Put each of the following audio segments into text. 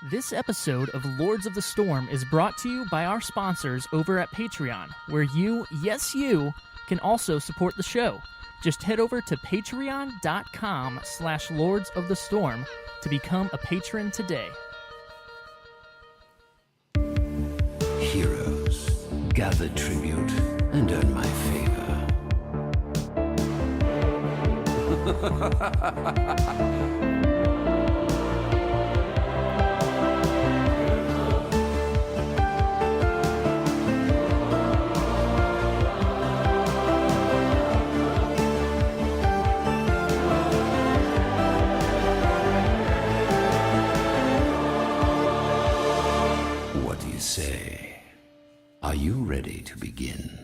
This episode of Lords of the Storm is brought to you by our sponsors over at Patreon, where you, yes you, can also support the show. Just head over to patreon.com/Lords of the Storm to become a patron today. Heroes, gather tribute and earn my favor. What do you say? Are you ready to begin?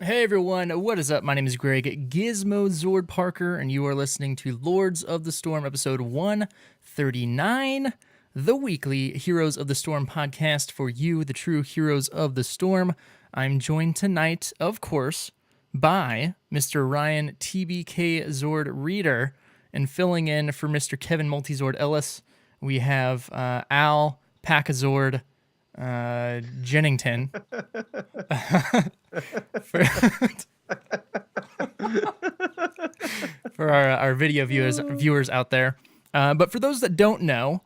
Hey everyone, what is up? My name is Greg Gizmo Zord Parker, and you are listening to Lords of the Storm, episode 139, the weekly Heroes of the Storm podcast for you, the true heroes of the storm. I'm joined tonight, of course, by Mr. Ryan TBK Zord Reader, and filling in for Mr. Kevin Multizord Ellis, we have Al Packazord Jennington. for our video viewers out there. But for those that don't know,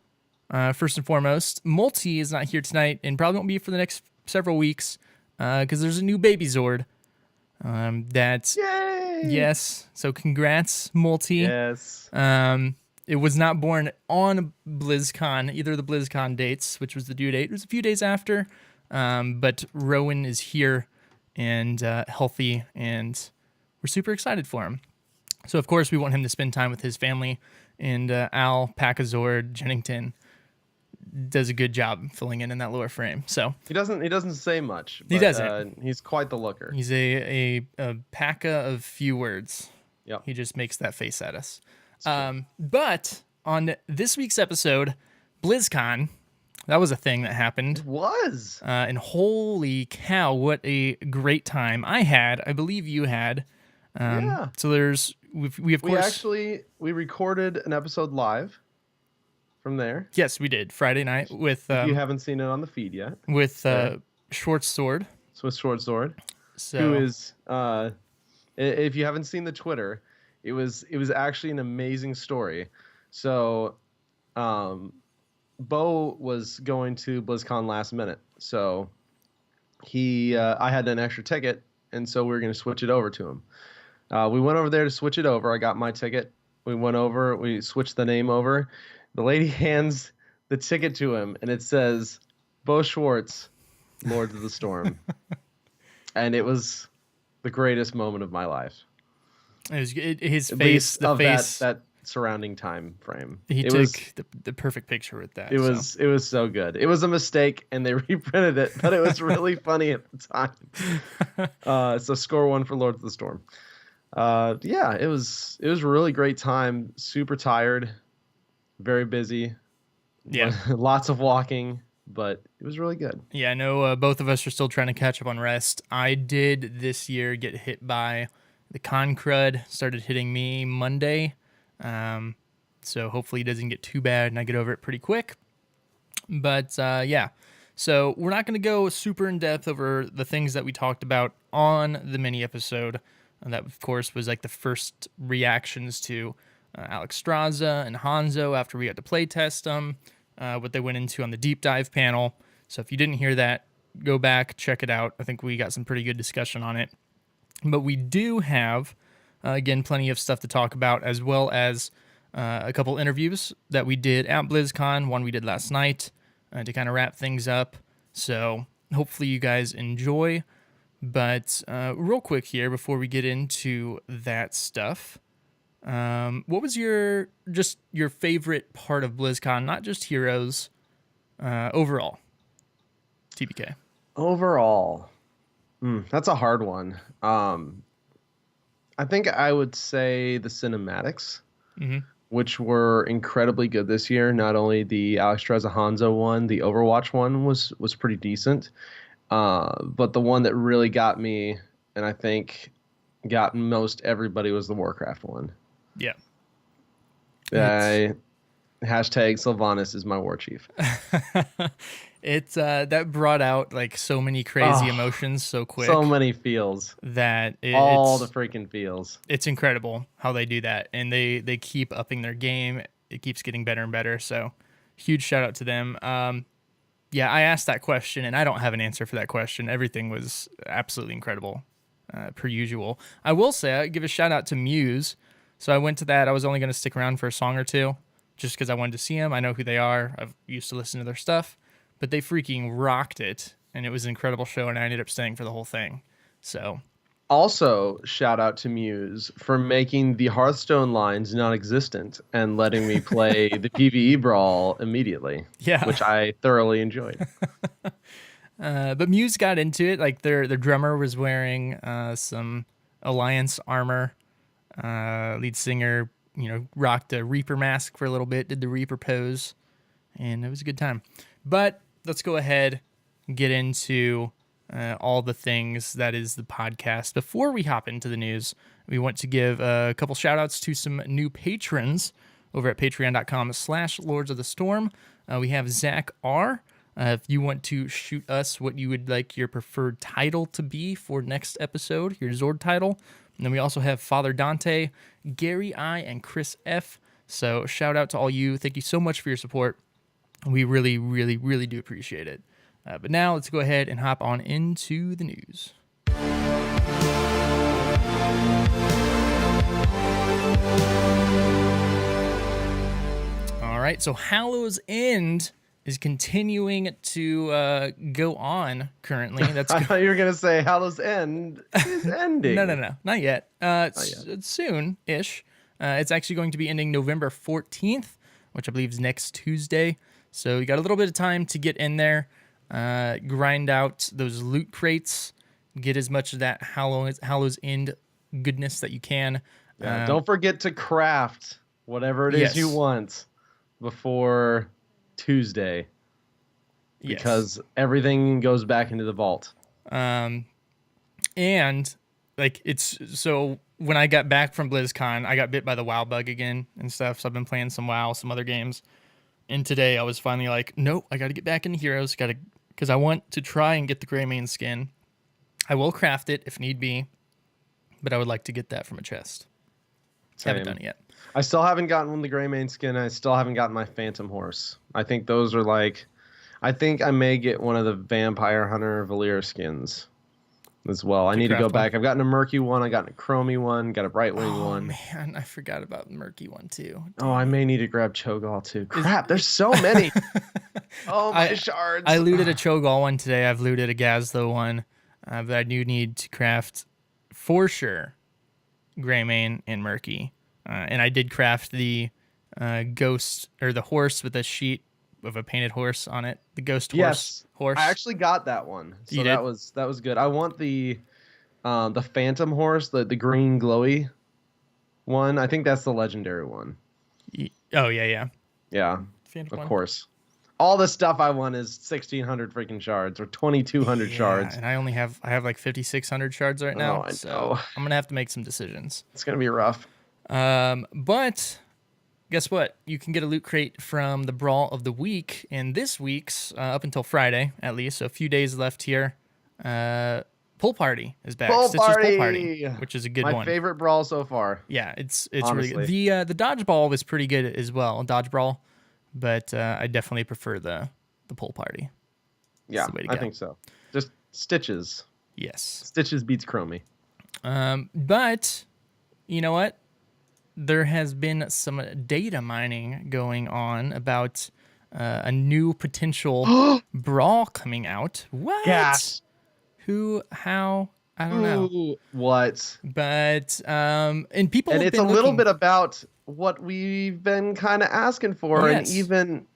first and foremost, Multi is not here tonight and probably won't be for the next several weeks because there's a new baby Zord. Yay! Yes. So congrats, Multi. Yes. It was not born on BlizzCon, either of the BlizzCon dates, which was the due date. It was a few days after, but Rowan is here and healthy, and we're super excited for him. So, of course, we want him to spend time with his family, and Al Packazord Jennington does a good job filling in that lower frame. So He doesn't say much. But, He doesn't. He's quite the looker. he's a packa of few words. Yep. He just makes that face at us. But on this week's episode, BlizzCon, that was a thing that happened. It was. And holy cow, what a great time I had. I believe you had. Yeah. So we of course. We recorded an episode live from there. Yes, we did. Friday night with If you haven't seen it on the feed yet. Schwartz Sword. Swiss Short Sword. So Who is if you haven't seen the Twitter, it was actually an amazing story. So Bo was going to BlizzCon last minute. So I had an extra ticket, and so we were going to switch it over to him. We went over there to switch it over. I got my ticket. We went over. We switched the name over. The lady hands the ticket to him, and it says, Bo Schwartz, Lords of the Storm. And it was the greatest moment of my life. it was his At face, least the of face. that surrounding time frame. He It took was, the perfect picture with that. it was so good. It was a mistake, and they reprinted it, but it was really funny at the time. So score one for Lords of the Storm. Yeah, it was a really great time. Super tired, very busy. Yeah. Lots of walking, but it was really good. Yeah, I know both of us are still trying to catch up on rest. I did this year get hit by the con crud, started hitting me Monday. So hopefully it doesn't get too bad and I get over it pretty quick. But yeah, so we're not going to go super in depth over the things that we talked about on the mini episode. And that, of course, was like the first reactions to Alexstrasza and Hanzo after we got to play test them, what they went into on the deep dive panel. So if you didn't hear that, go back, check it out. I think we got some pretty good discussion on it. But we do have, again, plenty of stuff to talk about, as well as a couple interviews that we did at BlizzCon, one we did last night, to kind of wrap things up. So hopefully you guys enjoy. But real quick here, before we get into that stuff, what was your favorite part of BlizzCon? Not just heroes, overall. TBK. Overall, that's a hard one. I think I would say the cinematics, which were incredibly good this year. Not only the Alexstrasza Hanzo one, the Overwatch one was pretty decent. But the one that really got me, and I think got most everybody, was the Warcraft one. Yeah. Hashtag Sylvanas is my war chief. It's that brought out like so many crazy emotions so quick. So many feels. That All the freaking feels. It's incredible how they do that, and they keep upping their game. It keeps getting better and better. So huge shout out to them. Yeah, I asked that question, and I don't have an answer for that question. Everything was absolutely incredible, per usual. I will say, I give a shout out to Muse. So I went to that. I was only going to stick around for a song or two, just because I wanted to see them. I know who they are. I've used to listen to their stuff, but they freaking rocked it, and it was an incredible show, and I ended up staying for the whole thing. So. Also, shout out to Muse for making the Hearthstone lines non-existent and letting me play the PvE brawl immediately. Yeah, which I thoroughly enjoyed. But Muse got into it. Like their drummer was wearing some Alliance armor. Lead singer, rocked a Reaper mask for a little bit, did the Reaper pose, and it was a good time. But let's go ahead and get into all the things that is the podcast. Before we hop into the news, we want to give a couple shout outs to some new patrons over at patreon.com/Lords of the Storm. We have Zach R. If you want to shoot us what you would like your preferred title to be for next episode, your Zord title. And then we also have Father Dante, Gary I, and Chris F. So shout out to all you. Thank you so much for your support. We really, really, really do appreciate it. But now let's go ahead and hop on into the news. All right, so Hallow's End is continuing to go on currently. I thought you were going to say Hallow's End is ending. No, not yet. It's soon-ish. It's actually going to be ending November 14th, which I believe is next Tuesday. So you got a little bit of time to get in there, grind out those loot crates, get as much of that Hallow's End goodness that you can. Yeah, don't forget to craft whatever it is you want before Tuesday, because everything goes back into the vault. And like it's so when I got back from BlizzCon, I got bit by the WoW bug again and stuff. So I've been playing some WoW, some other games. And today I was finally like, nope, I got to get back into Heroes. Because I want to try and get the Greymane skin. I will craft it if need be, but I would like to get that from a chest. Haven't done it yet. I still haven't gotten the Greymane skin. I still haven't gotten my Phantom Horse. I think those are like, I think I may get one of the Vampire Hunter Valir skins as well. I need to go back. I've gotten a Murky one. I got a Chromie one. Got a Brightwing one. Oh man, I forgot about the Murky one too. Oh, I may need to grab Cho'Gall too. Crap, there's so many. Oh, my shards. I looted a Cho'Gall one today. I've looted a Gazlo one, but I do need to craft for sure Greymane and Murky. And I did craft the ghost or the horse with a sheet of a painted horse on it. The ghost horse. I actually got that one. So you that was good. I want the Phantom Horse, the green glowy one. I think that's the legendary one. Oh yeah. Yeah. Phantom of course. All the stuff I want is 1,600 freaking shards or 2,200 shards. And I have like 5,600 shards right now. I know. So I'm gonna have to make some decisions. It's gonna be rough. But guess what? You can get a loot crate from the Brawl of the Week, and this week's up until Friday at least, so a few days left here. Pool Party is back. Pool Stitch's Pool Party, which is a good one. My favorite brawl so far. Yeah, it's honestly really good. The dodgeball was pretty good as well, dodge brawl, but I definitely prefer the Pool Party. Yeah, I think so. Just Stitches. Yes, Stitches beats Chromie. But you know what? There has been some data mining going on about a new potential brawl coming out. What? Gas. Who? How? I don't know. What? But and people. And have it's been a little looking... bit about what we've been kind of asking for, and even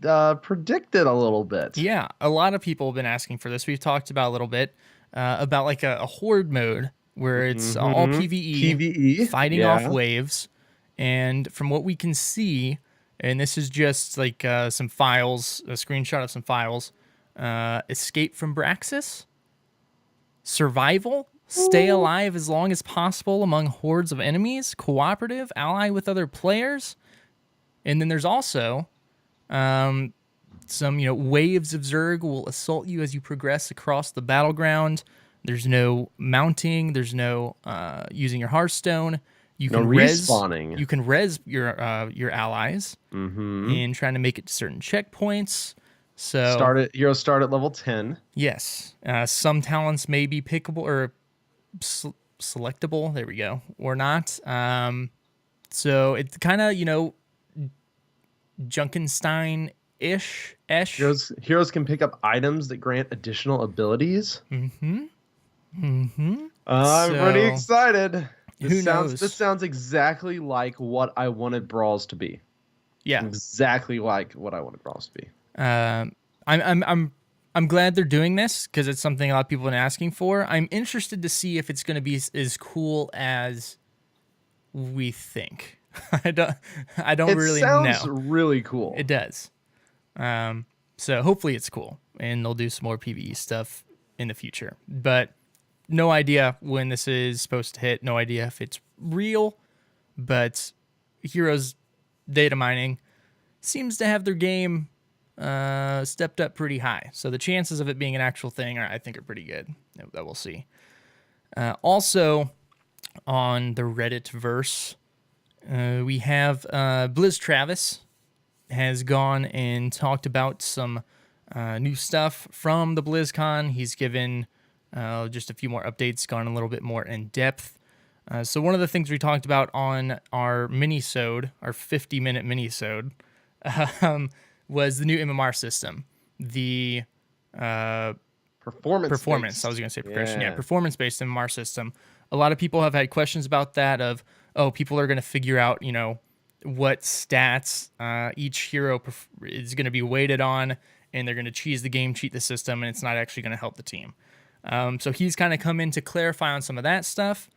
predicted a little bit. Yeah, a lot of people have been asking for this. We've talked about a little bit about like a horde mode where it's all PvE, fighting off waves. And from what we can see, and this is just like some files, a screenshot of some files, escape from Braxis, survival, stay alive as long as possible among hordes of enemies, cooperative, ally with other players, And then there's also some, waves of Zerg will assault you as you progress across the battleground. There's no mounting. There's no using your Hearthstone. You No can respawning. You can res your allies in trying to make it to certain checkpoints. So Heroes start at level 10. yes, some talents may be pickable or selectable. There we go, or not. So it's kind of Junkenstein-ish. Heroes can pick up items that grant additional abilities. I'm pretty excited. Who knows? This sounds exactly like what I wanted Brawls to be. Yeah, exactly like what I wanted Brawls to be. I'm glad they're doing this because it's something a lot of people have been asking for. I'm interested to see if it's going to be as cool as we think. I don't really know. It sounds really cool. It does. So hopefully it's cool and they'll do some more PvE stuff in the future. But no idea when this is supposed to hit. No idea if it's real. But Heroes data mining seems to have their game stepped up pretty high. So the chances of it being an actual thing I think are pretty good. That we'll see. Also on the Reddit verse, we have Blizz Travis has gone and talked about some new stuff from the BlizzCon. He's given just a few more updates, gone a little bit more in depth. So one of the things we talked about on our mini-sode, our 50-minute mini-sode, was the new MMR system. The performance. I was going to say progression. Yeah, performance-based MMR system. A lot of people have had questions about that of, people are going to figure out, what stats each hero is going to be weighted on, and they're going to cheese the game, cheat the system, and it's not actually going to help the team. So he's kind of come in to clarify on some of that stuff,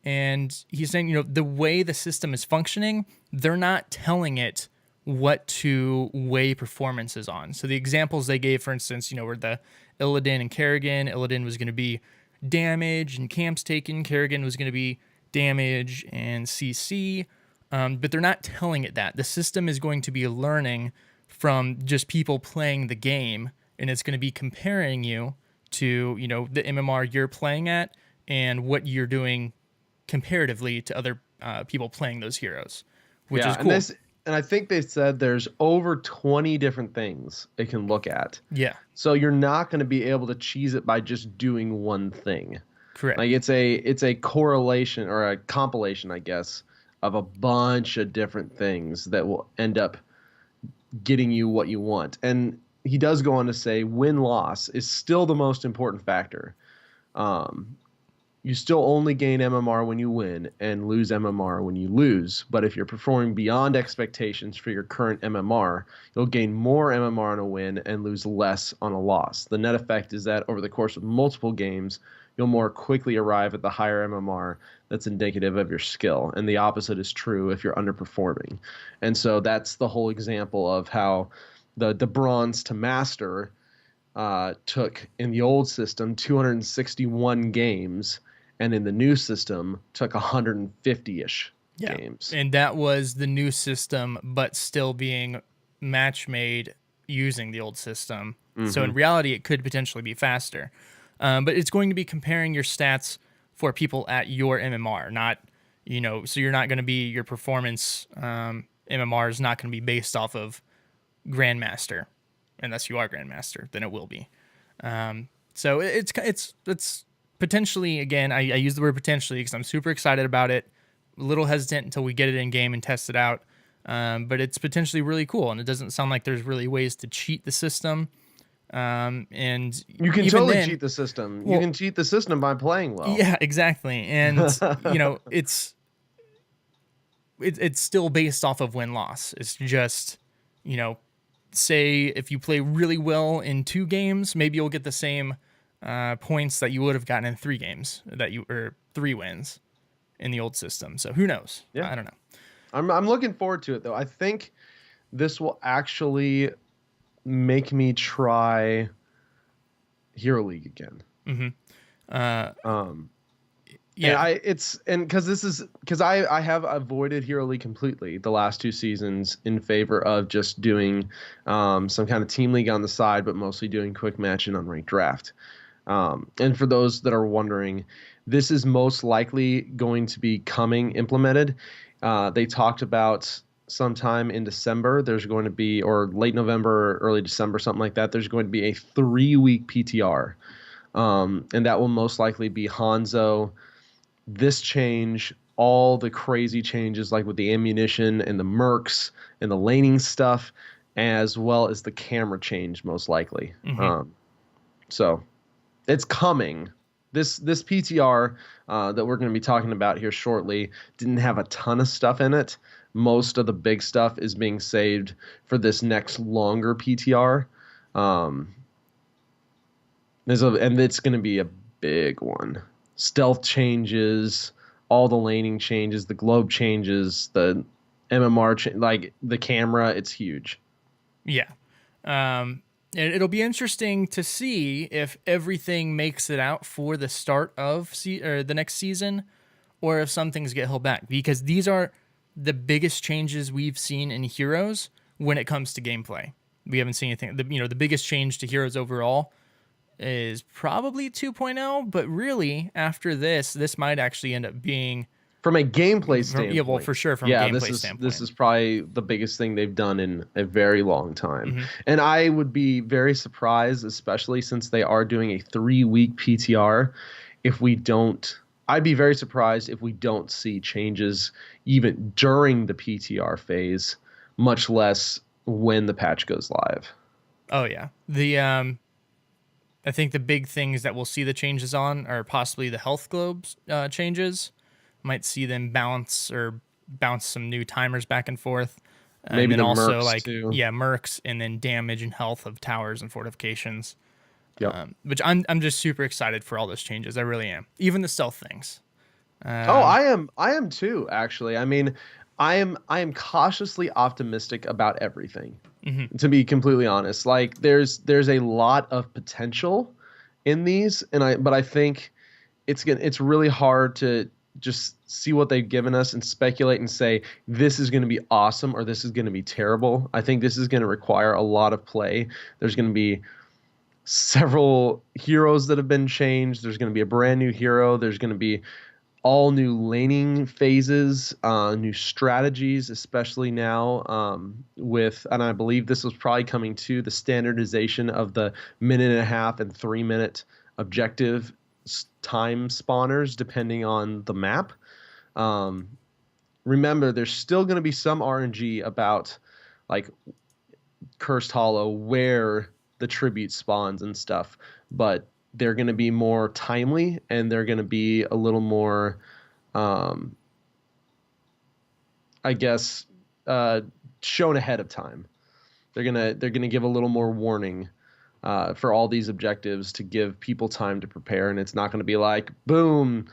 and he's saying, the way the system is functioning, they're not telling it what to weigh performances on. So the examples they gave, for instance, were the Illidan and Kerrigan. Illidan was going to be damage and camps taken. Kerrigan was going to be damage and CC. But they're not telling it that. The system is going to be learning from just people playing the game, and it's going to be comparing you to, the MMR you're playing at and what you're doing comparatively to other people playing those heroes, which is cool. And I think they said there's over 20 different things it can look at. Yeah. So you're not going to be able to cheese it by just doing one thing. Correct. Like it's a correlation or a compilation, I guess, of a bunch of different things that will end up getting you what you want. And he does go on to say win-loss is still the most important factor. You still only gain MMR when you win and lose MMR when you lose. But if you're performing beyond expectations for your current MMR, you'll gain more MMR on a win and lose less on a loss. The net effect is that over the course of multiple games, you'll more quickly arrive at the higher MMR that's indicative of your skill. And the opposite is true if you're underperforming. And so that's the whole example of how the bronze to master took in the old system 261 games, and in the new system took 150-ish games. And that was the new system, but still being match made using the old system. Mm-hmm. So in reality, it could potentially be faster. But it's going to be comparing your stats for people at your MMR, not, so you're not going to be, your performance MMR is not going to be based off of Grandmaster. Unless you are Grandmaster, then it will be. So it's potentially, again, I use the word potentially because I'm super excited about it. A little hesitant until we get it in game and test it out. But it's potentially really cool, and it doesn't sound like there's really ways to cheat the system. And you can totally cheat the system. You can cheat the system by playing well. Yeah, exactly. And it's still based off of win-loss. It's just, say if you play really well in 2 games, maybe you'll get the same points that you would have gotten in 3 games or 3 wins in the old system. So who knows? Yeah. I don't know. I'm looking forward to it though. I think this will actually make me try Hero League again. Mm-hmm. And Yeah. I have avoided Hero League completely the last 2 seasons in favor of just doing some kind of team league on the side, but mostly doing quick match and unranked draft. And for those that are wondering, this is most likely going to be coming implemented. They talked about sometime in December, there's going to be, or late November, early December, something like that, there's going to be a 3-week PTR. And that will most likely be Hanzo, this change, all the crazy changes like with the ammunition and the mercs and the laning stuff, as well as the camera change, most likely. So it's coming. This PTR that we're going to be talking about here shortly didn't have a ton of stuff in it. Most of the big stuff is being saved for this next longer PTR. And it's going to be a big one. Stealth changes, all the laning changes, the globe changes, the MMR, like the camera, it's huge. Yeah. It'll be interesting to see if everything makes it out for the start of or the next season, or if some things get held back, because these are the biggest changes we've seen in Heroes when it comes to gameplay. We haven't seen anything. The biggest change to Heroes overall is probably 2.0, but really after this might actually end up being from a gameplay standpoint. Yeah, well, for sure from a gameplay standpoint. This is probably the biggest thing they've done in a very long time. And I would be very surprised, especially since they are doing a 3-week PTR, I'd be very surprised if we don't see changes even during the PTR phase, much less when the patch goes live. Oh yeah. I think the big things that we'll see the changes on are possibly the health globes changes. Might see them bounce some new timers back and forth. Maybe and then also mercs too. Mercs, and then damage and health of towers and fortifications. Yep. Which I'm just super excited for all those changes. I really am. Even the stealth things. I am too, actually. I mean, I am cautiously optimistic about everything. To be completely honest, like there's a lot of potential in these, but I think it's really hard to just see what they've given us and speculate and say this is going to be awesome or this is going to be terrible. I think this is going to require a lot of play. There's going to be several heroes that have been changed. There's going to be a brand new hero. There's going to be all new laning phases, new strategies, especially now and I believe this was probably coming to the standardization of the 1.5 and 3-minute objective time spawners, depending on the map. Remember, there's still going to be some RNG about like Cursed Hollow where the tribute spawns and stuff, but they're going to be more timely and they're going to be a little more, I guess, shown ahead of time. They're gonna give a little more warning for all these objectives to give people time to prepare, and it's not going to be like boom,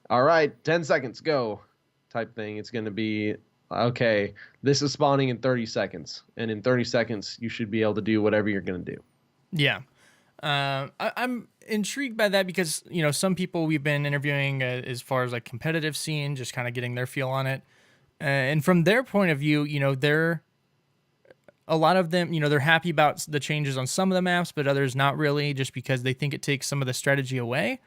all right, 10 seconds, go type thing. It's going to be okay. This is spawning in 30 seconds, and in 30 seconds you should be able to do whatever you're going to do. Yeah. I'm intrigued by that because, some people we've been interviewing as far as like competitive scene, just kind of getting their feel on it. And from their point of view, a lot of them, they're happy about the changes on some of the maps, but others not really, just because they think it takes some of the strategy away,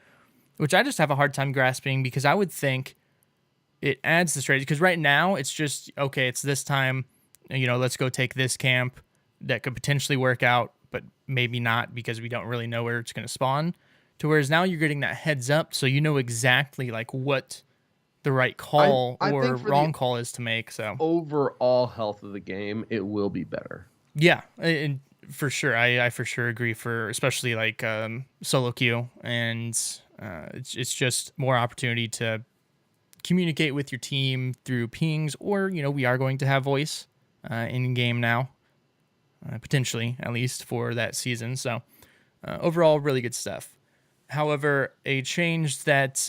which I just have a hard time grasping, because I would think it adds the strategy. Because right now it's just, okay, it's this time, let's go take this camp that could potentially work out, but maybe not, because we don't really know where it's going to spawn. To whereas now you're getting that heads up, so you know exactly like what the right call or wrong call is to make. So overall health of the game, it will be better. Yeah, and for sure, I for sure agree. For especially like solo queue, and it's just more opportunity to communicate with your team through pings, or we are going to have voice in game now. Potentially, at least for that season. So overall, really good stuff. However, a change that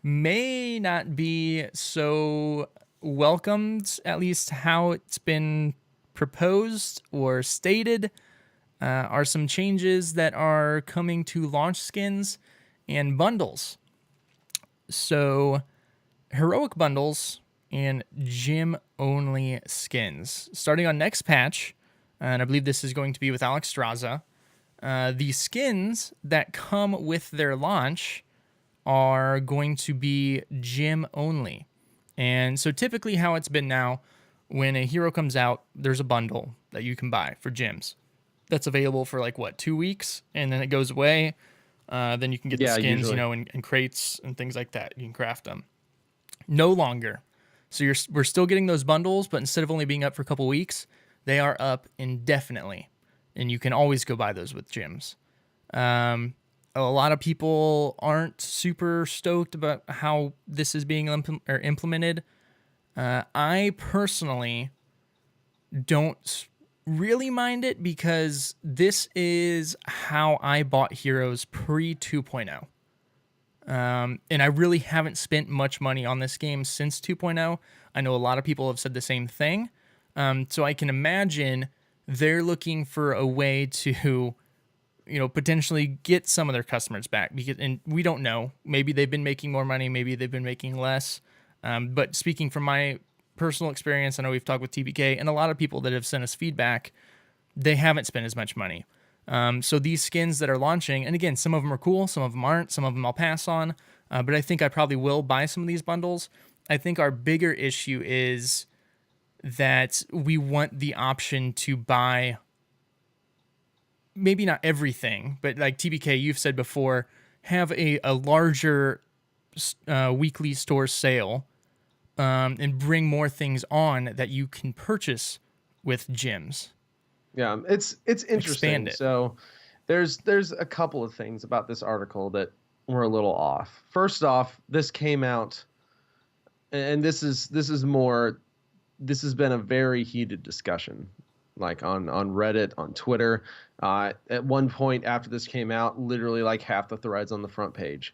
may not be so welcomed, at least how it's been proposed or stated, are some changes that are coming to launch skins and bundles. So heroic bundles and gym only skins. Starting on next patch, and I believe this is going to be with Alexstrasza, the skins that come with their launch are going to be gym only. And so typically how it's been now, when a hero comes out, there's a bundle that you can buy for gyms. That's available for 2 weeks, and then it goes away. Then you can get the skins, usually. in crates and things like that. You can craft them. No longer. So we're still getting those bundles, but instead of only being up for a couple weeks, they are up indefinitely, and you can always go buy those with gyms. A lot of people aren't super stoked about how this is being implemented. I personally don't really mind it because this is how I bought heroes pre 2.0. And I really haven't spent much money on this game since 2.0. I know a lot of people have said the same thing. So I can imagine they're looking for a way to, potentially get some of their customers back. And we don't know. Maybe they've been making more money. Maybe they've been making less. But speaking from my personal experience, I know we've talked with TBK and a lot of people that have sent us feedback, they haven't spent as much money. So these skins that are launching, and again, some of them are cool, some of them aren't, some of them I'll pass on, but I think I probably will buy some of these bundles. I think our bigger issue is that we want the option to buy maybe not everything, but like TBK, you've said before, have a larger weekly store sale and bring more things on that you can purchase with gyms. Yeah, it's interesting. Expand it. So there's a couple of things about this article that were a little off. First off, this came out, and this has been a very heated discussion, like on Reddit, on Twitter. At one point after this came out, literally like half the threads on the front page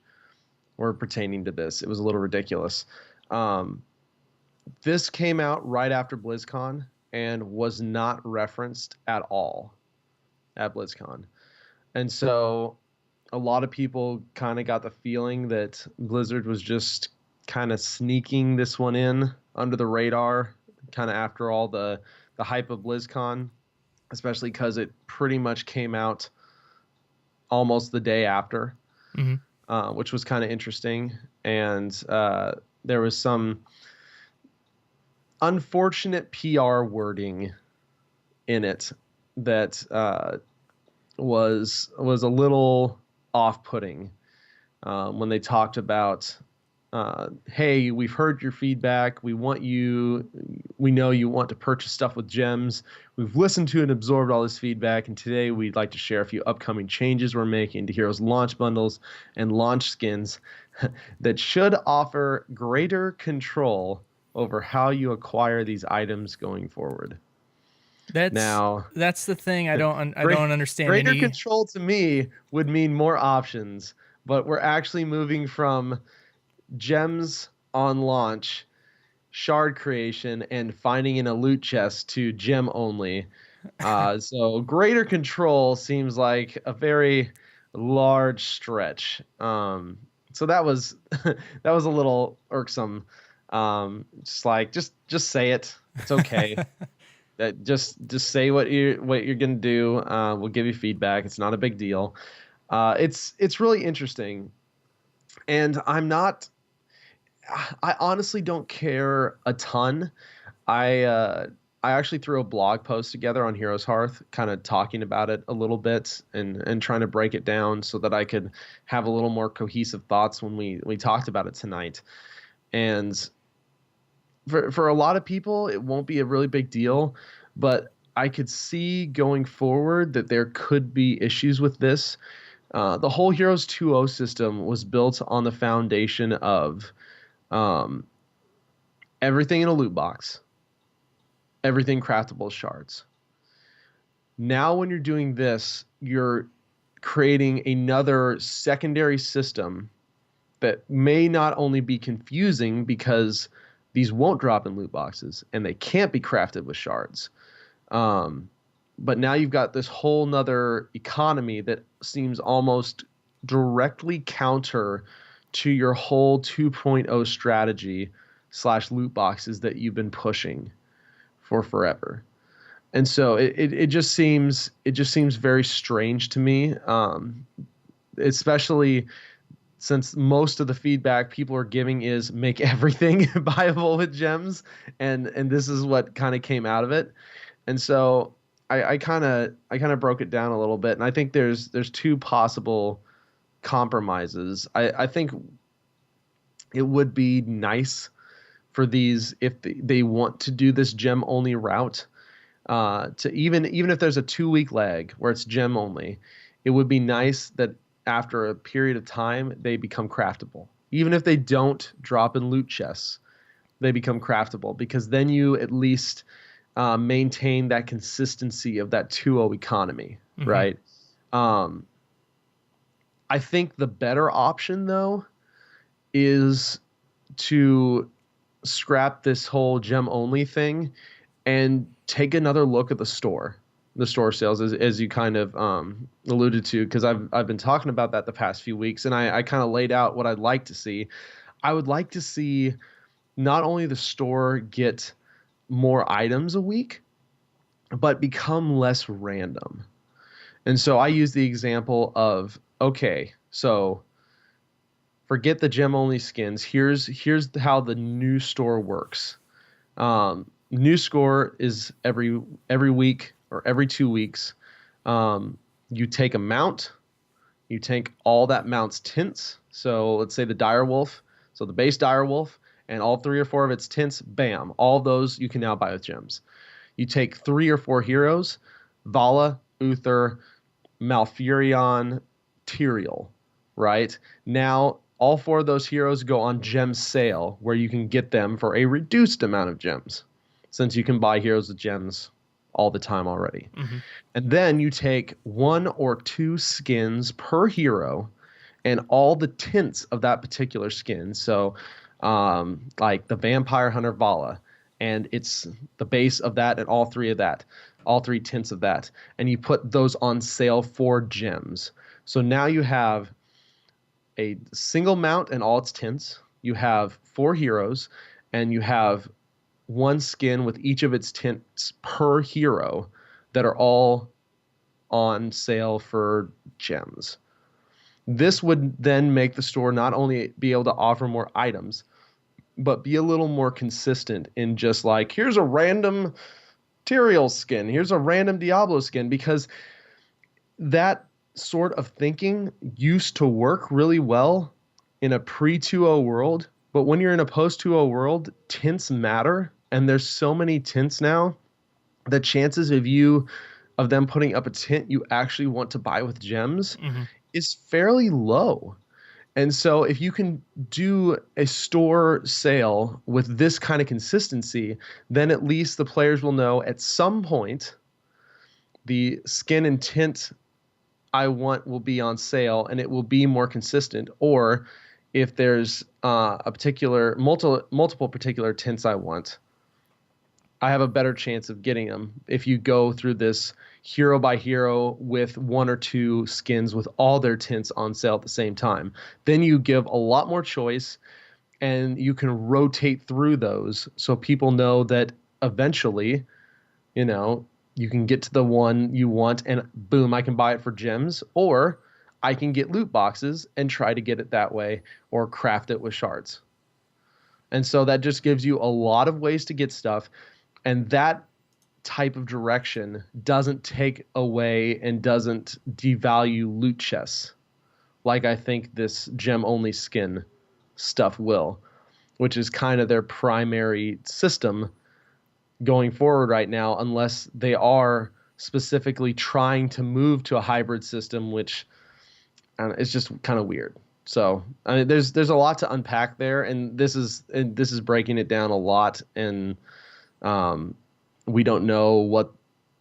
were pertaining to this. It was a little ridiculous. This came out right after BlizzCon and was not referenced at all at BlizzCon. And so a lot of people kind of got the feeling that Blizzard was just kind of sneaking this one in under the radar, kind of after all the hype of BlizzCon, especially because it pretty much came out almost the day after, which was kind of interesting. And there was some unfortunate PR wording in it that was a little off-putting when they talked about, hey, we've heard your feedback. We know you want to purchase stuff with gems. We've listened to and absorbed all this feedback, and today we'd like to share a few upcoming changes we're making to Heroes launch bundles and launch skins that should offer greater control over how you acquire these items going forward. That's the thing I don't understand. Greater control to me would mean more options, but we're actually moving from gems on launch, shard creation, and finding in a loot chest to gem only. So greater control seems like a very large stretch. So that was that was a little irksome. Just say it. It's okay. Just say what you're gonna do. We'll give you feedback. It's not a big deal. It's really interesting, and I honestly don't care a ton. I actually threw a blog post together on Heroes Hearth, kind of talking about it a little bit and trying to break it down so that I could have a little more cohesive thoughts when we talked about it tonight. And for a lot of people, it won't be a really big deal, but I could see going forward that there could be issues with this. The whole Heroes 2.0 system was built on the foundation of everything in a loot box, everything craftable shards. Now when you're doing this, you're creating another secondary system that may not only be confusing because these won't drop in loot boxes and they can't be crafted with shards. But now you've got this whole nother economy that seems almost directly counter to your whole 2.0 strategy / loot boxes that you've been pushing for forever. And so it just seems very strange to me, especially since most of the feedback people are giving is make everything buyable with gems, and this is what kind of came out of it. And so I kind of broke it down a little bit, and I think there's two possible compromises. I think it would be nice for these, if they want to do this gem only route, to even if there's a 2-week lag where it's gem only, it would be nice that after a period of time they become craftable. Even if they don't drop in loot chests, they become craftable, because then you at least maintain that consistency of that 2.0 economy, right? I think the better option, though, is to scrap this whole gem only thing and take another look at the store sales, as you kind of alluded to, because I've been talking about that the past few weeks, and I kind of laid out what I'd like to see. I would like to see not only the store get more items a week, but become less random. And so I use the example of, okay, so forget the gem only skins. Here's how the new store works. New score is every week or every 2 weeks. You take a mount, you take all that mount's tints. So let's say the direwolf, so the base direwolf and all 3 or 4 of its tints, bam, all those you can now buy with gems. You take 3 or 4 heroes, Vala, Uther, Malfurion, Tyrael, right? Now all 4 of those heroes go on gem sale, where you can get them for a reduced amount of gems, since you can buy heroes with gems all the time already. And then you take 1 or 2 skins per hero and all the tints of that particular skin. So like the Vampire Hunter Vala, and it's the base of that and all 3 of that, all 3 tints of that. And you put those on sale for gems. So now you have a single mount and all its tints. You have 4 heroes, and you have 1 skin with each of its tints per hero that are all on sale for gems. This would then make the store not only be able to offer more items, but be a little more consistent in just like, here's a random Tyrael skin, here's a random Diablo skin, because that sort of thinking used to work really well in a pre-2.0 world. But when you're in a post-2.0 world, tints matter. And there's so many tints now, the chances of them putting up a tint you actually want to buy with gems is fairly low. And so if you can do a store sale with this kind of consistency, then at least the players will know at some point the skin and tint I want will be on sale, and it will be more consistent. Or if there's a particular multiple particular tints I want, I have a better chance of getting them if you go through this hero by hero with 1 or 2 skins with all their tints on sale at the same time. Then you give a lot more choice, and you can rotate through those so people know that eventually, you can get to the one you want and boom, I can buy it for gems, or I can get loot boxes and try to get it that way, or craft it with shards. And so that just gives you a lot of ways to get stuff. And that type of direction doesn't take away and doesn't devalue loot chests like I think this gem-only skin stuff will, which is kind of their primary system going forward right now, unless they are specifically trying to move to a hybrid system, which it's just kind of weird. So I mean, there's a lot to unpack there, and this is breaking it down a lot, and we don't know what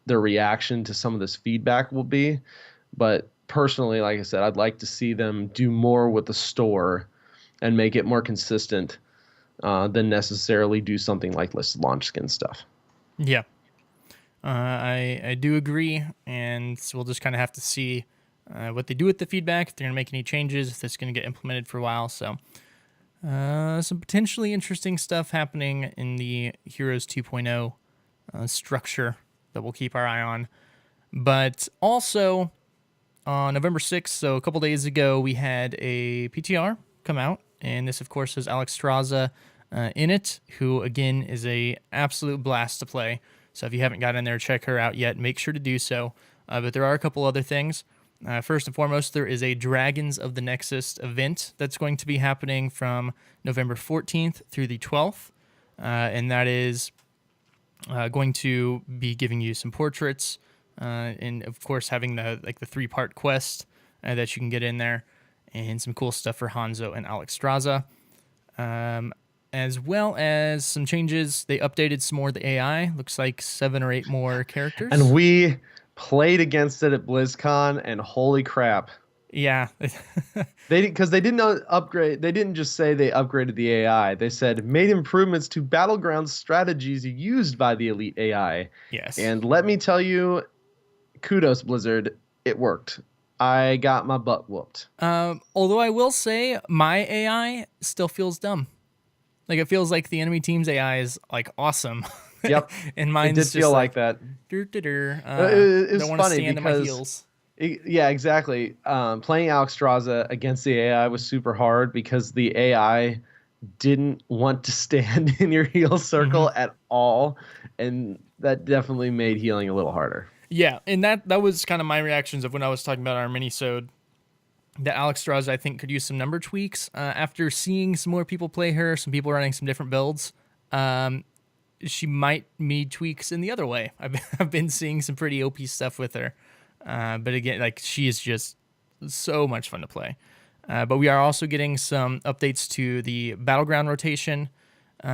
the reaction to some of this feedback will be. But personally, like I said, I'd like to see them do more with the store and make it more consistent than necessarily do something like listed launch skin stuff. Yeah. I do agree, and so we'll just kind of have to see what they do with the feedback, if they're going to make any changes, if that's going to get implemented for a while. So some potentially interesting stuff happening in the Heroes 2.0 structure that we'll keep our eye on. But also on November 6th, so a couple days ago, we had a PTR come out, and this, of course, is Alexstrasza in it, who, again, is a absolute blast to play. So if you haven't gotten in there, check her out yet, make sure to do so. But there are a couple other things. First and foremost, there is a Dragons of the Nexus event that's going to be happening from November 14th through the 12th, and that is going to be giving you some portraits, and of course having the 3-part quest that you can get in there, and some cool stuff for Hanzo and Alexstrasza, as well as some changes. They updated some more of the AI. Looks like 7 or 8 more characters. And we played against it at BlizzCon, and holy crap. Yeah. Because they didn't upgrade. They didn't just say they upgraded the AI. They said made improvements to battleground strategies used by the elite AI. Yes. And let me tell you, kudos Blizzard, it worked. I got my butt whooped. Although I will say my AI still feels dumb. Like, it feels like the enemy team's AI is like awesome. Yep. And mine's it did just feel like that. It was don't want to funny stand on my because heels. Yeah, exactly. Playing Alexstrasza against the AI was super hard because the AI didn't want to stand in your heal circle at all, and that definitely made healing a little harder. Yeah, and that was kind of my reactions of when I was talking about our mini-sode. That Alexstrasza, I think, could use some number tweaks. After seeing some more people play her, some people running some different builds, she might need tweaks in the other way. I've been seeing some pretty OP stuff with her. But again, like, she is just so much fun to play. But we are also getting some updates to the Battleground rotation. They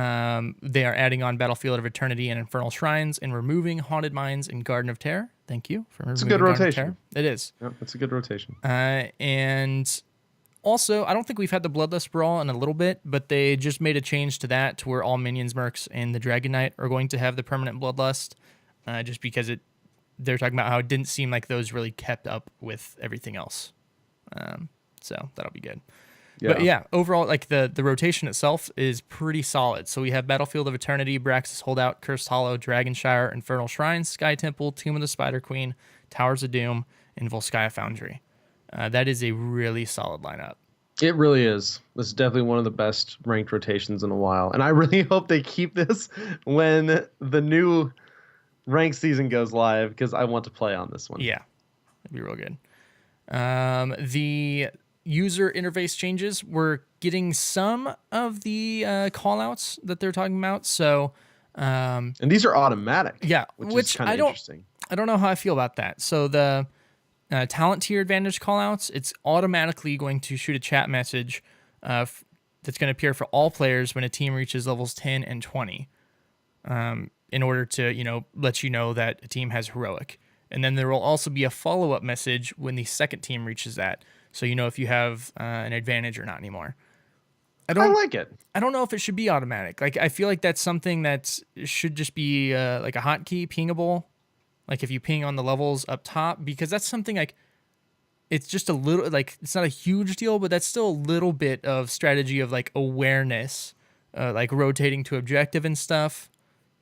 are adding on Battlefield of Eternity and Infernal Shrines and removing Haunted Mines and Garden of Terror. Thank you for removing It's a good Garden of rotation. Terror. It is. Yep, it's a good rotation. And also, I don't think we've had the Bloodlust Brawl in a little bit, but they just made a change to that to where all minions, mercs, and the Dragon Knight are going to have the permanent Bloodlust, just because they're talking about how it didn't seem like those really kept up with everything else. So that'll be good. Yeah. But yeah, overall, like the rotation itself is pretty solid. So we have Battlefield of Eternity, Braxis Holdout, Cursed Hollow, Dragonshire, Infernal Shrines, Sky Temple, Tomb of the Spider Queen, Towers of Doom, and Volskaya Foundry. That is a really solid lineup. It really is. This is definitely one of the best ranked rotations in a while. And I really hope they keep this when the new ranked season goes live, because I want to play on this one. Yeah, it'd be real good. The user interface changes, we're getting some of the callouts that they're talking about. So, and these are automatic. Yeah, which is kind of interesting. I don't know how I feel about that. So the talent tier advantage callouts, it's automatically going to shoot a chat message that's going to appear for all players when a team reaches levels 10 and 20. In order to, let you know that a team has heroic. And then there will also be a follow-up message when the second team reaches that. So if you have an advantage or not anymore. I like it. I don't know if it should be automatic. Like, I feel like that's something that should just be like a hotkey, pingable. Like, if you ping on the levels up top, because that's something like, it's just a little, like, it's not a huge deal, but that's still a little bit of strategy of like awareness, like rotating to objective and stuff.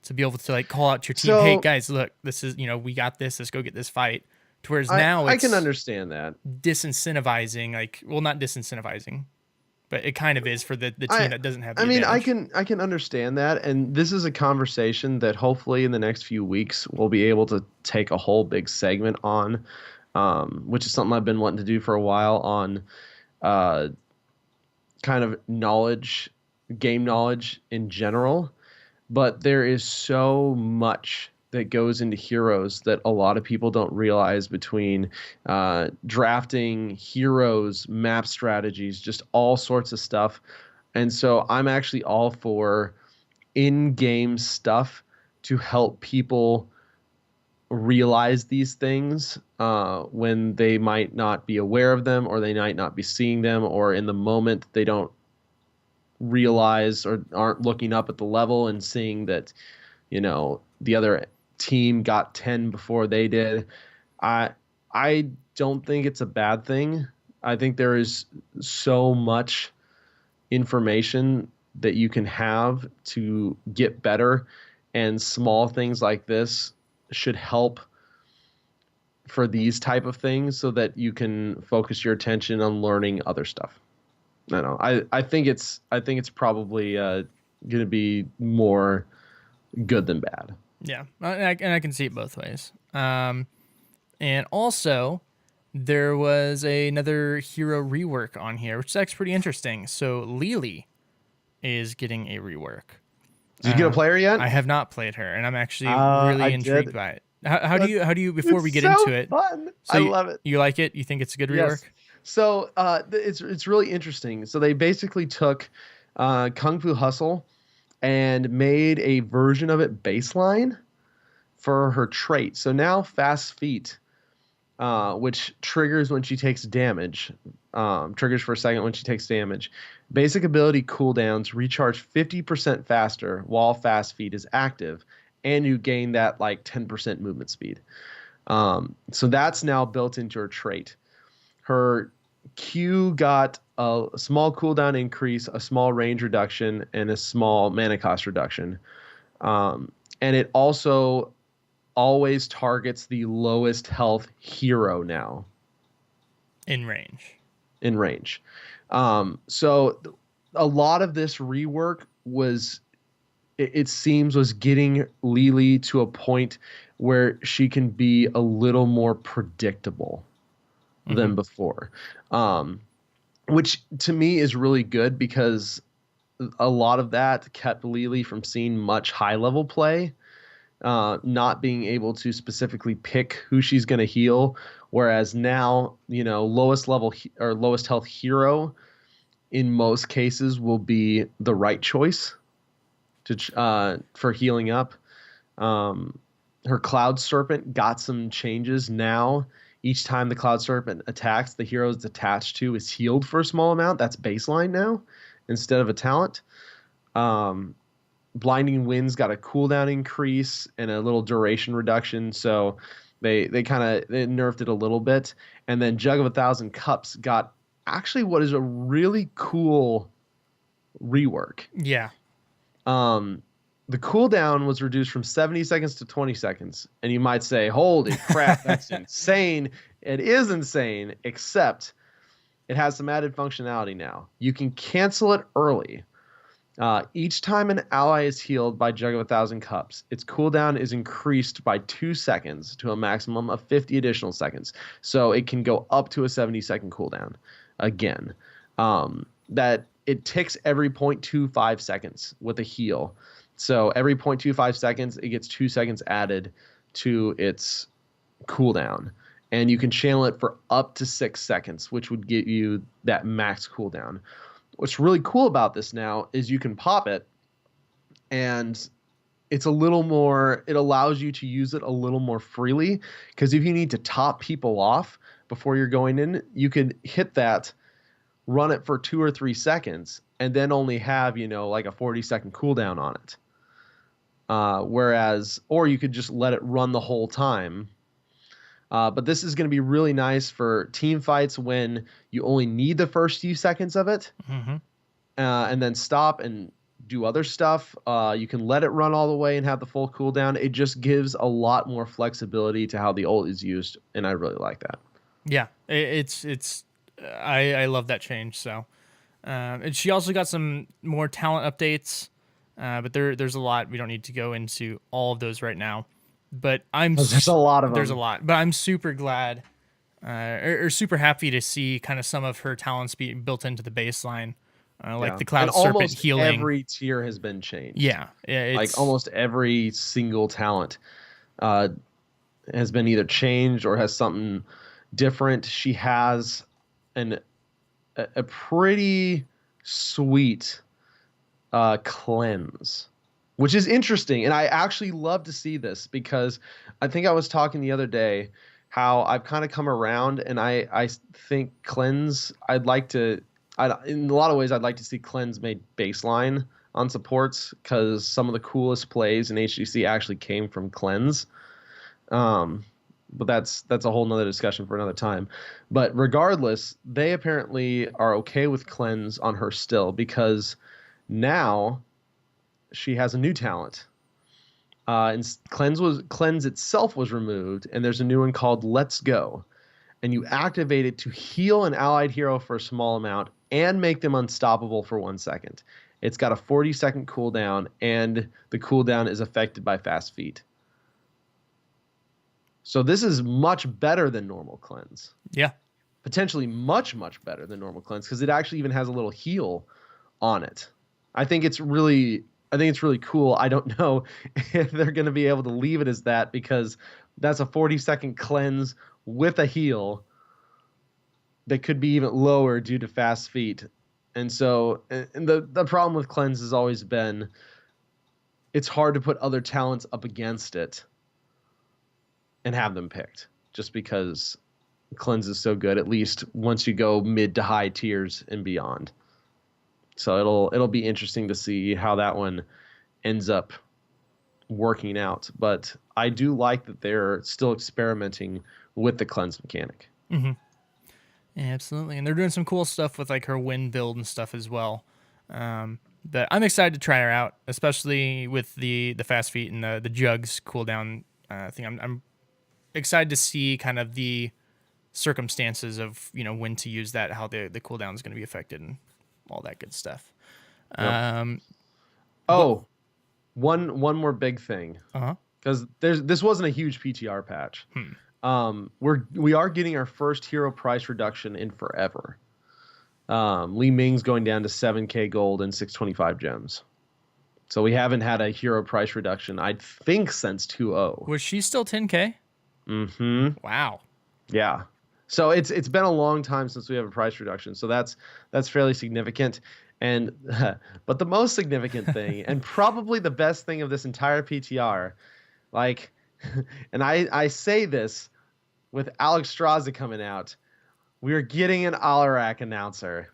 To be able to like call out to your team, hey guys, look, this is, we got this. Let's go get this fight. To whereas now I can understand that. Disincentivizing, like, well, not disincentivizing, but it kind of is for the team that doesn't have the advantage. I can understand that, and this is a conversation that hopefully in the next few weeks we'll be able to take a whole big segment on, which is something I've been wanting to do for a while on kind of knowledge, game knowledge in general. But there is so much that goes into heroes that a lot of people don't realize between drafting, heroes, map strategies, just all sorts of stuff. And so I'm actually all for in-game stuff to help people realize these things when they might not be aware of them, or they might not be seeing them, or in the moment they don't realize or aren't looking up at the level and seeing that the other team got 10 before they did. I don't think it's a bad thing. I think there is so much information that you can have to get better, and small things like this should help for these type of things so that you can focus your attention on learning other stuff. I don't know. I think it's probably going to be more good than bad. Yeah, and I can see it both ways. And also, there was another hero rework on here, which is actually pretty interesting. So Lily is getting a rework. Did you get a player yet? I have not played her, and I'm actually I really intrigued did. by it. How do you before we It's get so into it? fun. So I love it. You like it? You think it's a good rework? Yes. So it's really interesting. So they basically took Kung Fu Hustle and made a version of it baseline for her trait. So now Fast Feet, which triggers when she takes damage, triggers for a second when she takes damage. Basic ability cooldowns recharge 50% faster while Fast Feet is active, and you gain that like 10% movement speed. So that's now built into her trait. Her Q got a small cooldown increase, a small range reduction, and a small mana cost reduction. And it also always targets the lowest health hero now. In range. So a lot of this rework was, it seems, was getting Lily to a point where she can be a little more predictable than before, which to me is really good because a lot of that kept Lily from seeing much high level play, not being able to specifically pick who she's going to heal. Whereas now, lowest level or lowest health hero in most cases will be the right choice for healing up. Her Cloud Serpent got some changes now. Each time the Cloud Serpent attacks, the hero it's attached to is healed for a small amount. That's baseline now instead of a talent. Blinding Winds got a cooldown increase and a little duration reduction. So they nerfed it a little bit. And then Jug of 1,000 Cups got actually what is a really cool rework. Yeah. The cooldown was reduced from 70 seconds to 20 seconds. And you might say, holy crap, that's insane. It is insane, except it has some added functionality now. You can cancel it early. Each time an ally is healed by Jug of 1,000 Cups, its cooldown is increased by 2 seconds to a maximum of 50 additional seconds. So it can go up to a 70-second cooldown again. That it ticks every 0.25 seconds with a heal. So every 0.25 seconds, it gets 2 seconds added to its cooldown. And you can channel it for up to 6 seconds, which would give you that max cooldown. What's really cool about this now is you can pop it, and it's a little more, it allows you to use it a little more freely, because if you need to top people off before you're going in, you can hit that, run it for 2 or 3 seconds, and then only have, like a 40-second cooldown on it. Or you could just let it run the whole time. But this is going to be really nice for team fights when you only need the first few seconds of it, and then stop and do other stuff. You can let it run all the way and have the full cooldown. It just gives a lot more flexibility to how the ult is used, and I really like that. Yeah, I love that change. So, and she also got some more talent updates, but there's a lot. We don't need to go into all of those right now. But There's a lot of them. There's a lot, but I'm super glad, or super happy to see kind of some of her talents being built into the baseline, like the Cloud Serpent healing. Every tier has been changed. Yeah, like almost every single talent has been either changed or has something different. She has a pretty sweet cleanse, which is interesting. And I actually love to see this because I think I was talking the other day how I've kind of come around, and I think cleanse, in a lot of ways, I'd like to see cleanse made baseline on supports, because some of the coolest plays in HGC actually came from cleanse. but that's a whole nother discussion for another time. But regardless, they apparently are okay with cleanse on her still, because now she has a new talent. And cleanse itself was removed, and there's a new one called Let's Go, and you activate it to heal an allied hero for a small amount and make them unstoppable for 1 second. It's got a 40-second cooldown, and the cooldown is affected by fast feet. So this is much better than normal cleanse. Yeah. Potentially much, much better than normal cleanse, because it actually even has a little heal on it. I think it's really cool. I don't know if they're going to be able to leave it as that, because that's a 40-second cleanse with a heal that could be even lower due to fast feet. And so, and the problem with cleanse has always been it's hard to put other talents up against it and have them picked, just because cleanse is so good, at least once you go mid to high tiers and beyond. So it'll be interesting to see how that one ends up working out. But I do like that they're still experimenting with the cleanse mechanic. Mm-hmm. Yeah, absolutely. And they're doing some cool stuff with like her wind build and stuff as well. But I'm excited to try her out, especially with the fast feet and the jugs cooldown thing. I'm excited to see kind of the circumstances of, when to use that, how the cooldown is going to be affected, and all that good stuff. Yep. One more big thing. Because this wasn't a huge PTR patch. We are getting our first hero price reduction in forever. Li Ming's going down to 7k gold and 625 gems. So we haven't had a hero price reduction, I think, since 2.0. Was she still 10k? Mm-hmm. Wow. Yeah. So it's been a long time since we have a price reduction. So that's fairly significant. And but the most significant thing, and probably the best thing of this entire PTR, like, and I say this with Alexstrasza coming out, we are getting an Alarak announcer.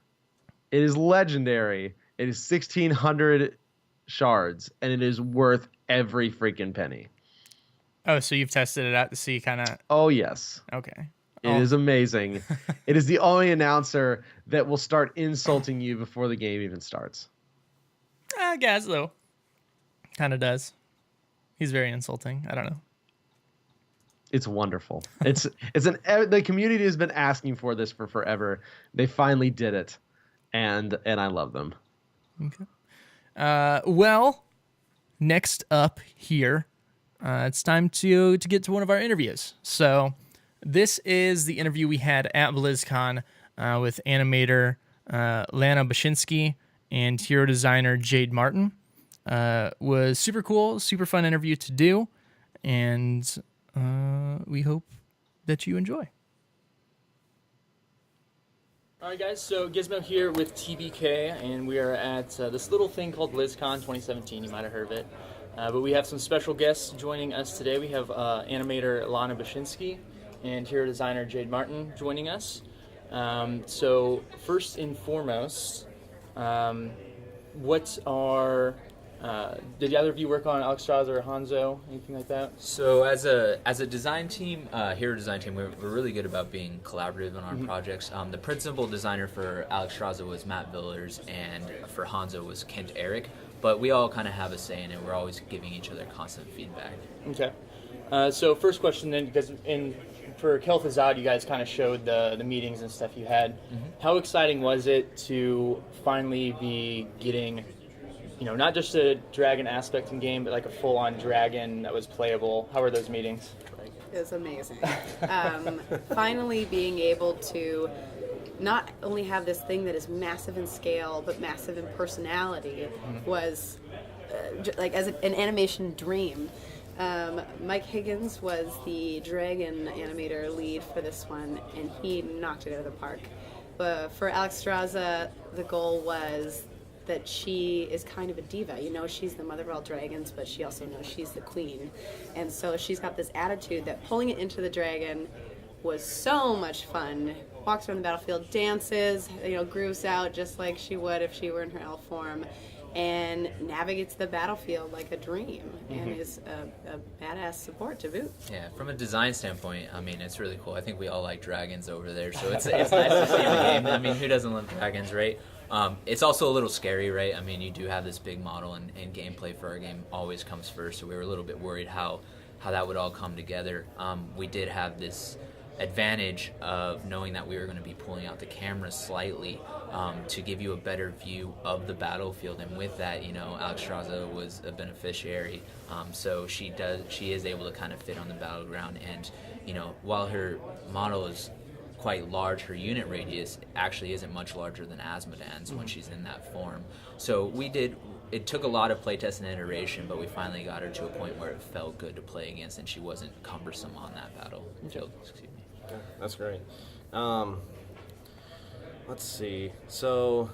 It is legendary. It is 1,600 shards, and it is worth every freaking penny. Oh, so you've tested it out to see kind of... Oh, yes. Okay. It is amazing. It is the only announcer that will start insulting you before the game even starts. I guess, though. Kind of does. He's very insulting. I don't know. It's wonderful. The community has been asking for this for forever. They finally did it, and I love them. Okay. Well, next up here, it's time to get to one of our interviews. So this is the interview we had at BlizzCon with animator Lana Bashinsky and hero designer Jade Martin. Was super cool, super fun interview to do, and we hope that you enjoy. All right, guys, so Gizmo here with TBK, and we are at this little thing called BlizzCon 2017. You might have heard of it. But we have some special guests joining us today. We have animator Lana Bashinsky and hero designer Jade Martin joining us. So first and foremost, what are... did either of you work on Alexstrasza or Hanzo, anything like that? So as a design team, hero design team, we're really good about being collaborative on our projects. The principal designer for Alexstrasza was Matt Villers, and for Hanzo was Kent Eric. But we all kind of have a say in it. We're always giving each other constant feedback. Okay. So first question then, because for Kel'Thuzad, you guys kind of showed the meetings and stuff you had. Mm-hmm. How exciting was it to finally be getting... not just a dragon aspect in game, but like a full-on dragon that was playable. How were those meetings? It was amazing. Finally being able to not only have this thing that is massive in scale, but massive in personality was like as an animation dream. Mike Higgins was the dragon animator lead for this one, and he knocked it out of the park. But for Alexstrasza, the goal was that she is kind of a diva. She's the mother of all dragons, but she also knows she's the queen. And so she's got this attitude that pulling it into the dragon was so much fun. Walks around the battlefield, dances, grooves out just like she would if she were in her elf form. and navigates the battlefield like a dream, and is a badass support to boot. Yeah, from a design standpoint, I mean, it's really cool. I think we all like dragons over there, so it's nice to see in the game. I mean, who doesn't love dragons, right? It's also a little scary, right? I mean, you do have this big model, and gameplay for our game always comes first, so we were a little bit worried how that would all come together. We did have this advantage of knowing that we were going to be pulling out the camera slightly to give you a better view of the battlefield, and with that, Alexstrasza was a beneficiary, so she is able to kind of fit on the battleground, and while her model is quite large, her unit radius actually isn't much larger than Asmodan's when she's in that form. So it took a lot of playtest and iteration, but we finally got her to a point where it felt good to play against, and she wasn't cumbersome on that battlefield. Excuse me. Yeah, that's great. Let's see. So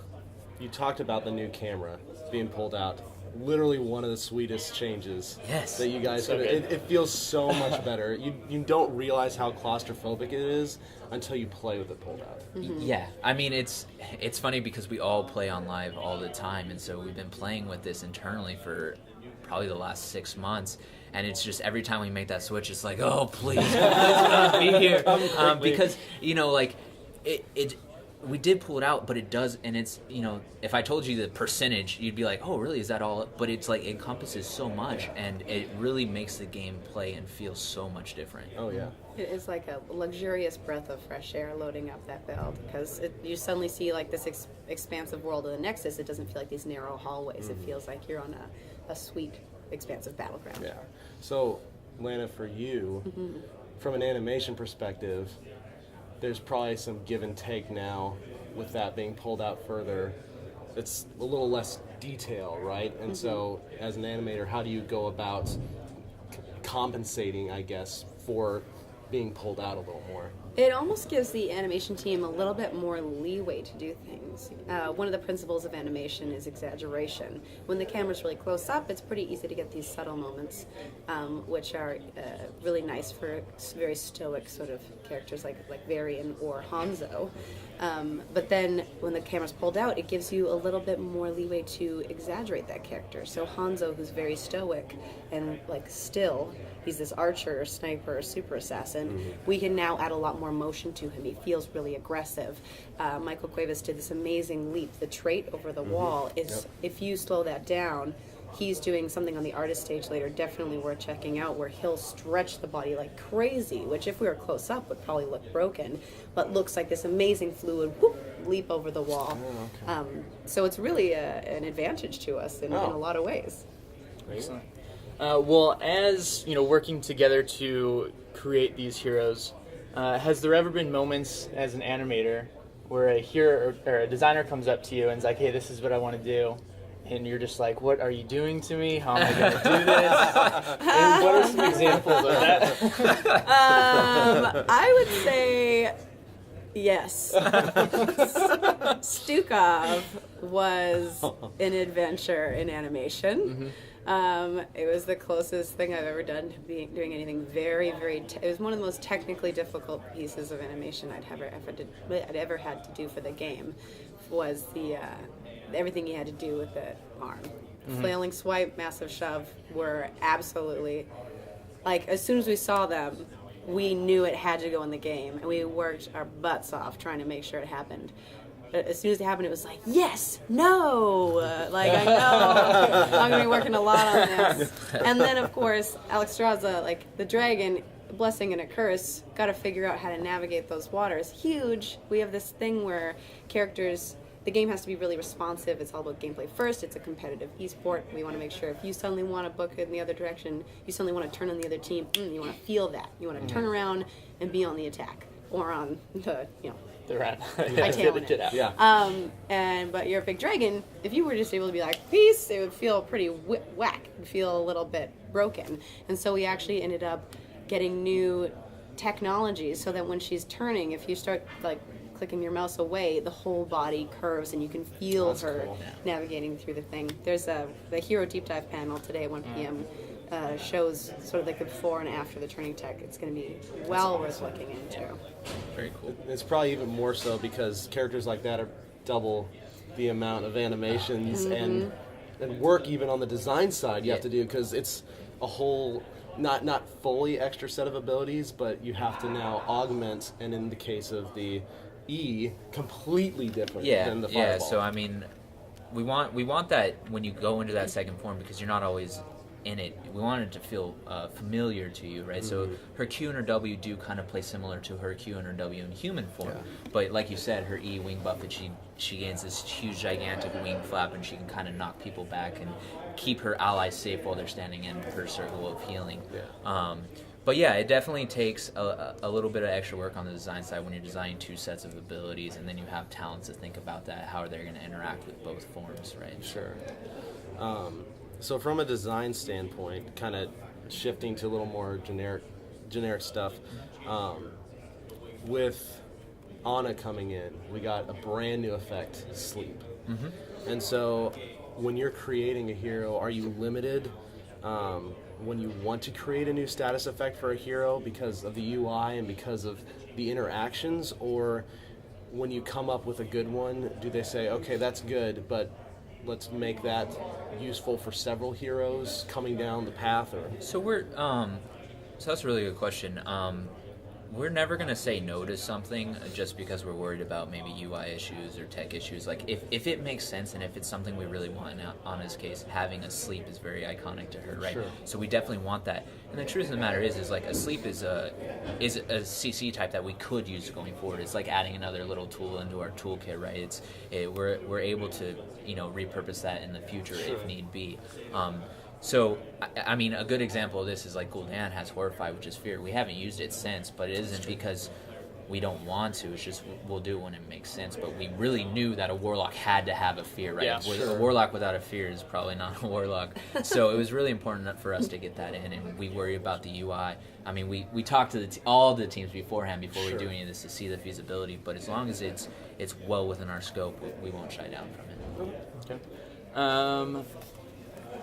you talked about the new camera being pulled out. Literally one of the sweetest changes that you guys could. It feels so much better. You don't realize how claustrophobic it is until you play with it pulled out. Yeah, I mean, it's funny because we all play on live all the time, and so we've been playing with this internally for probably the last 6 months, and it's just every time we make that switch, it's like, oh, please not be here, because we did pull it out, but it does, and it's, if I told you the percentage, you'd be like, oh, really, is that all? But it's like, it encompasses so much, and it really makes the game play and feel so much different. Oh, yeah. It is like a luxurious breath of fresh air loading up that build, because you suddenly see like this expansive world of the Nexus. It doesn't feel like these narrow hallways. It feels like you're on a sweet, expansive battleground. Yeah. So, Lana, for you, from an animation perspective, there's probably some give and take now with that being pulled out further. It's a little less detail, right? And so, as an animator, how do you go about compensating, I guess, for being pulled out a little more? It almost gives the animation team a little bit more leeway to do things. One of the principles of animation is exaggeration. When the camera's really close up, it's pretty easy to get these subtle moments, which are really nice for very stoic sort of characters like Varian or Hanzo. But then when the camera's pulled out, it gives you a little bit more leeway to exaggerate that character. So Hanzo, who's very stoic and still, he's this archer, sniper, super assassin. We can now add a lot more motion to him. He feels really aggressive. Michael Cuevas did this amazing leap. The trait over the wall is, if you slow that down, he's doing something on the artist stage later, definitely worth checking out, where he'll stretch the body like crazy, which if we were close up would probably look broken, but looks like this amazing fluid leap over the wall. So it's really an advantage to us in a lot of ways. Excellent. Well, as working together to create these heroes, has there ever been moments as an animator where a hero or a designer comes up to you and is like, "Hey, this is what I want to do," and you're just like, "What are you doing to me? How am I going to do this?" And what are some examples of that? I would say yes. Stukov was an adventure in animation. It was the closest thing I've ever done to doing anything very, very. It was one of the most technically difficult pieces of animation I'd ever had to do for the game. Was the everything he had to do with the arm, flailing swipe, massive shove were absolutely as soon as we saw them, we knew it had to go in the game, and we worked our butts off trying to make sure it happened. But as soon as it happened, it was like, yes, no, I know I'm going to be working a lot on this. And then, of course, Alexstrasza, the dragon, blessing and a curse, got to figure out how to navigate those waters. Huge. We have this thing where characters, the game has to be really responsive. It's all about gameplay first. It's a competitive esport. We want to make sure if you suddenly want to book it in the other direction, you suddenly want to turn on the other team, you want to feel that. You want to turn around and be on the attack or on the, The rat. But you're a big dragon. If you were just able to be like, peace, it would feel pretty whack. It would feel a little bit broken. And so we actually ended up getting new technologies so that when she's turning, if you start clicking your mouse away, the whole body curves and you can feel her navigating through the thing. There's the Hero Deep Dive panel today at 1 p.m. Shows sort of the before and after the turning tech. It's going to be worth looking into. Very cool. It's probably even more so because characters like that are double the amount of animations, and and work even on the design side you have to do, because it's a whole not fully extra set of abilities, but you have to now augment, and in the case of the E, completely different than the Fireball. Yeah, so I mean, we want that when you go into that second form, because you're not always in it. We want it to feel familiar to you, right? So her Q and her W do kind of play similar to her Q and her W in human form, but like you said, her E wing buff, that she gains this huge gigantic wing flap, and she can kind of knock people back and keep her allies safe while they're standing in her circle of healing. But yeah, it definitely takes a little bit of extra work on the design side when you're designing two sets of abilities, and then you have talents to think about that, how they're going to interact with both forms, right? Sure. So from a design standpoint, kind of shifting to a little more generic stuff, with Ana coming in, we got a brand new effect, Sleep. And so when you're creating a hero, are you limited when you want to create a new status effect for a hero because of the UI and because of the interactions, or when you come up with a good one, do they say, okay, that's good, but let's make that useful for several heroes coming down the path? Or so so that's a really good question. We're never going to say no to something just because we're worried about maybe UI issues or tech issues. Like, if it makes sense and if it's something we really want, in Ana's case, having a sleep is very iconic to her, right? Sure. So we definitely want that. And the truth of the matter is like a sleep is a CC type that we could use going forward. It's like adding another little tool into our toolkit, right? We're able to, repurpose that in the future if need be. So, I mean, a good example of this is like Gul'dan has Horrify, which is fear. We haven't used it since, but it isn't because we don't want to. It's just we'll do it when it makes sense. But we really knew that a Warlock had to have a fear, right? A Warlock without a fear is probably not a Warlock. So it was really important for us to get that in, and we worry about the UI. I mean, we talked to all the teams beforehand before we do any of this to see the feasibility. But as long as it's well within our scope, we won't shy down from it. Okay.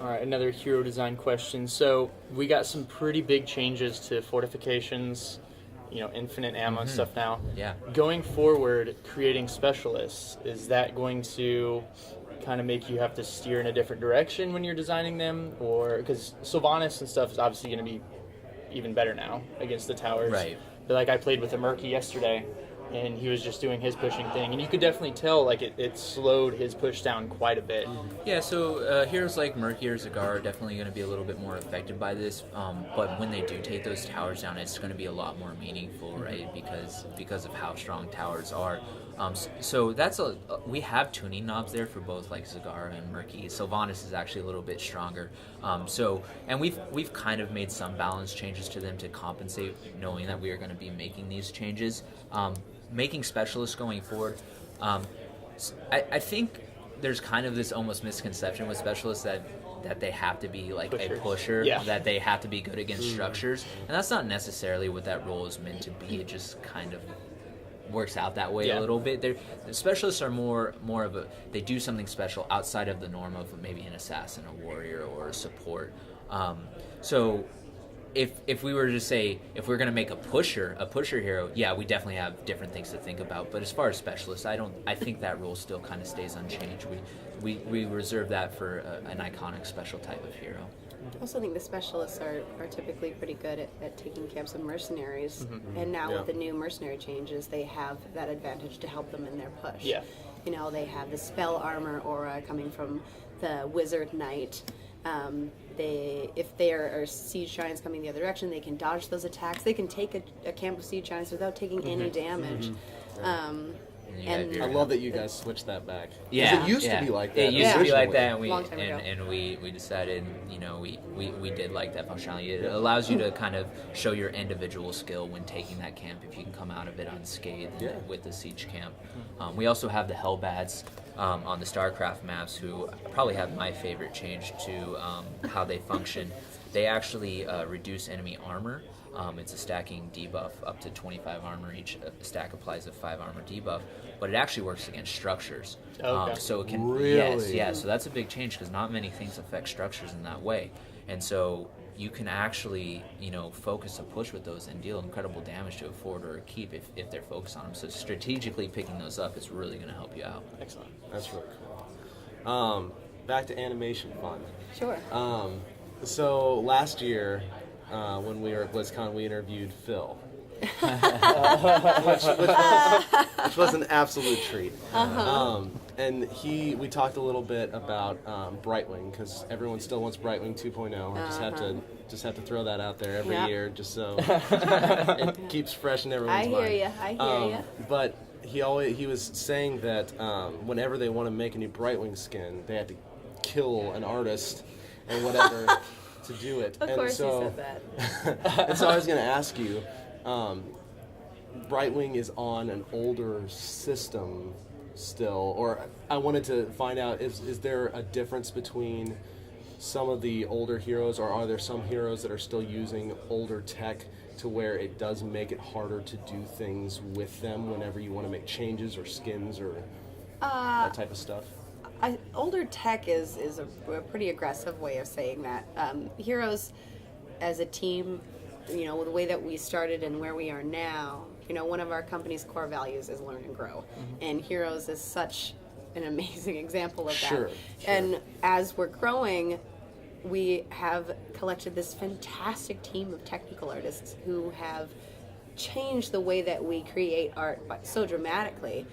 All right, another hero design question. So we got some pretty big changes to fortifications, infinite ammo and stuff now. Yeah. Going forward, creating specialists, is that going to kind of make you have to steer in a different direction when you're designing them? Or, because Sylvanas and stuff is obviously going to be even better now against the towers. Right. But like I played with a Murky yesterday, and he was just doing his pushing thing, and you could definitely tell like it slowed his push down quite a bit. Yeah, so heroes like Murky or Zagar are definitely going to be a little bit more affected by this, but when they do take those towers down, it's going to be a lot more meaningful, right? Because of how strong towers are. So that's we have tuning knobs there for both like Zagar and Murky. Sylvanas is actually a little bit stronger. And we've kind of made some balance changes to them to compensate, knowing that we are going to be making these changes. Making specialists going forward, I think there's kind of this almost misconception with specialists that they have to be like a pusher, that they have to be good against structures, and that's not necessarily what that role is meant to be. It just kind of works out that way a little bit. The specialists are more of they do something special outside of the norm of maybe an assassin, a warrior, or a support. So if we were to say, if we're going to make a pusher hero, we definitely have different things to think about. But as far as specialists, I think that role still kind of stays unchanged. We reserve that for an iconic special type of hero. I also think the specialists are typically pretty good at taking camps of mercenaries, and now with the new mercenary changes, they have that advantage to help them in their push. Yeah. They have the spell armor aura coming from the wizard knight. If there are siege giants coming the other direction, they can dodge those attacks. They can take a camp of siege giants without taking any damage. I love that you guys switched that back. Yeah, it used to be like that. It used to be like that, Long and we decided, we did like that functionality. It allows you to kind of show your individual skill when taking that camp, if you can come out of it unscathed with the siege camp. We also have the Hellbats on the StarCraft maps, who probably have my favorite change to how they function. They actually reduce enemy armor. It's a stacking debuff up to 25 armor. Each stack applies a 5 armor debuff, but it actually works against structures. So it can so that's a big change, because not many things affect structures in that way, and so you can actually focus a push with those and deal incredible damage to a forward or a keep if they're focused on them. So strategically picking those up is really going to help you out. Excellent. That's really cool. back to animation fun. Sure. So last year, when we were at Blizzcon, we interviewed Phil, which was an absolute treat. And we talked a little bit about Brightwing, because everyone still wants Brightwing 2.0. I just have to throw that out there every year, just so it keeps fresh in everyone's mind. I hear you. But he was saying that whenever they want to make a new Brightwing skin, they have to kill an artist and whatever to do it. Of course he said that. And so I was going to ask you, Brightwing is on an older system still, or I wanted to find out, is there a difference between some of the older heroes, or are there some heroes that are still using older tech to where it does make it harder to do things with them whenever you want to make changes or skins or that type of stuff? Older tech is a pretty aggressive way of saying that. Heroes as a team, the way that we started and where we are now, one of our company's core values is learn and grow. And Heroes is such an amazing example of that. Sure. And as we're growing, we have collected this fantastic team of technical artists who have changed the way that we create art so dramatically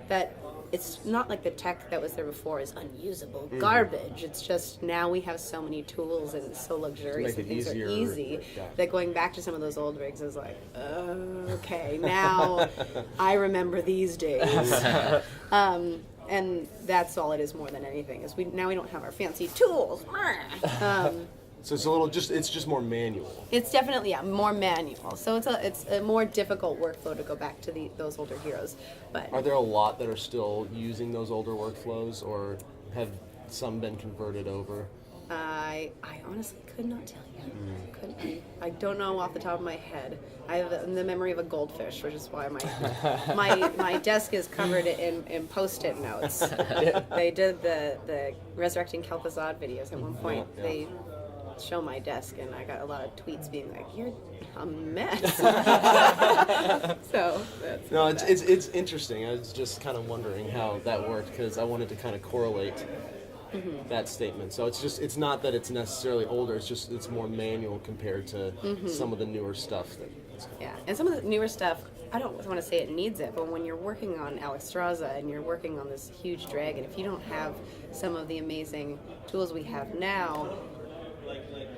that it's not like the tech that was there before is unusable garbage. It's just now we have so many tools and it's so luxurious and things are easy that going back to some of those old rigs is like, okay, now I remember these days. And that's all it is more than anything. Is we don't have our fancy tools. So it's just more manual. It's definitely more manual. So it's a more difficult workflow to go back to those older heroes. But Are there a lot that are still using those older workflows, or have some been converted over? I honestly could not tell you. I don't know off the top of my head. I have the memory of a goldfish, which is why my desk is covered in Post-it notes. They did the Resurrecting Kel'Thuzad videos at one point. They show my desk, and I got a lot of tweets being like, "You're a mess." So that's no, it's interesting. I was just kind of wondering how that worked, because I wanted to kind of correlate that statement. So it's not that it's necessarily older. It's more manual compared to some of the newer stuff. And some of the newer stuff, I don't want to say it needs it, but when you're working on Alexstrasza and you're working on this huge dragon, if you don't have some of the amazing tools we have now,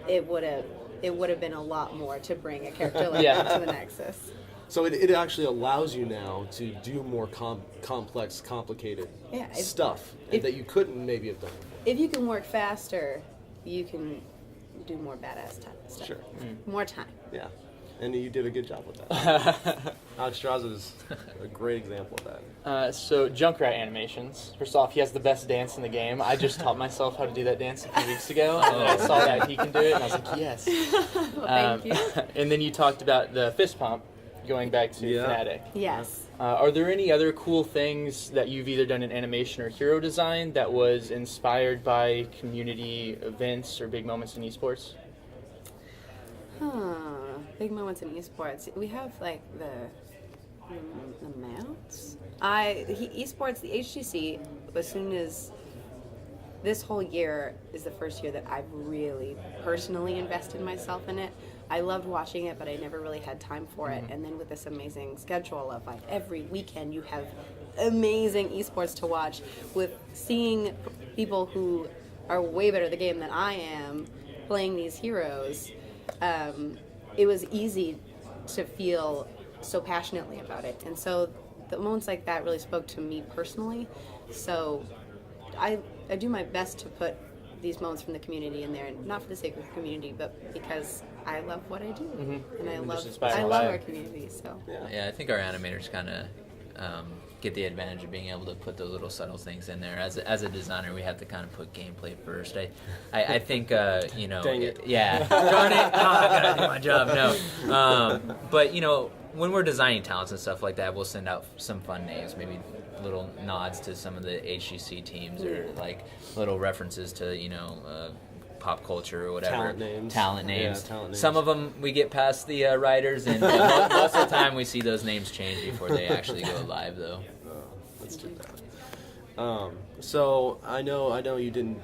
it would have been a lot more to bring a character like that to the Nexus. So it actually allows you now to do more complex, complicated stuff that you couldn't maybe have done before. If you can work faster, you can do more badass stuff. Sure. More time. Yeah. And you did a good job with that. Alexstrasza is a great example of that. So Junkrat animations. First off, he has the best dance in the game. I just taught myself how to do that dance a few weeks ago, and then I saw that he can do it, and I was like, yes. Well, thank you. And then you talked about the fist pump, going back to Fanatic. Yes. Are there any other cool things that you've either done in animation or hero design that was inspired by community events or big moments in esports? Big moments in esports. We have like the mounts. Esports, the HTC, as soon as this whole year is the first year that I've really personally invested myself in it. I loved watching it, but I never really had time for it. And then with this amazing schedule of like every weekend you have amazing esports to watch, with seeing people who are way better at the game than I am playing these heroes, it was easy to feel so passionately about it. And so the moments like that really spoke to me personally. So I do my best to put these moments from the community in there, not for the sake of the community, but because I love what I do, and I love our community. So yeah, I think our animators kind of get the advantage of being able to put those little subtle things in there. As a designer, we have to kind of put gameplay first. I think Dang it. Yeah, darn it, I gotta do my job. No, but when we're designing talents and stuff like that, we'll send out some fun names, maybe little nods to some of the HGC teams, or like little references to pop culture or whatever. Talent names. Yeah, talent names. Some of them we get past the writers, and most of the time we see those names change before they actually go live, though. That's too bad. So I know you didn't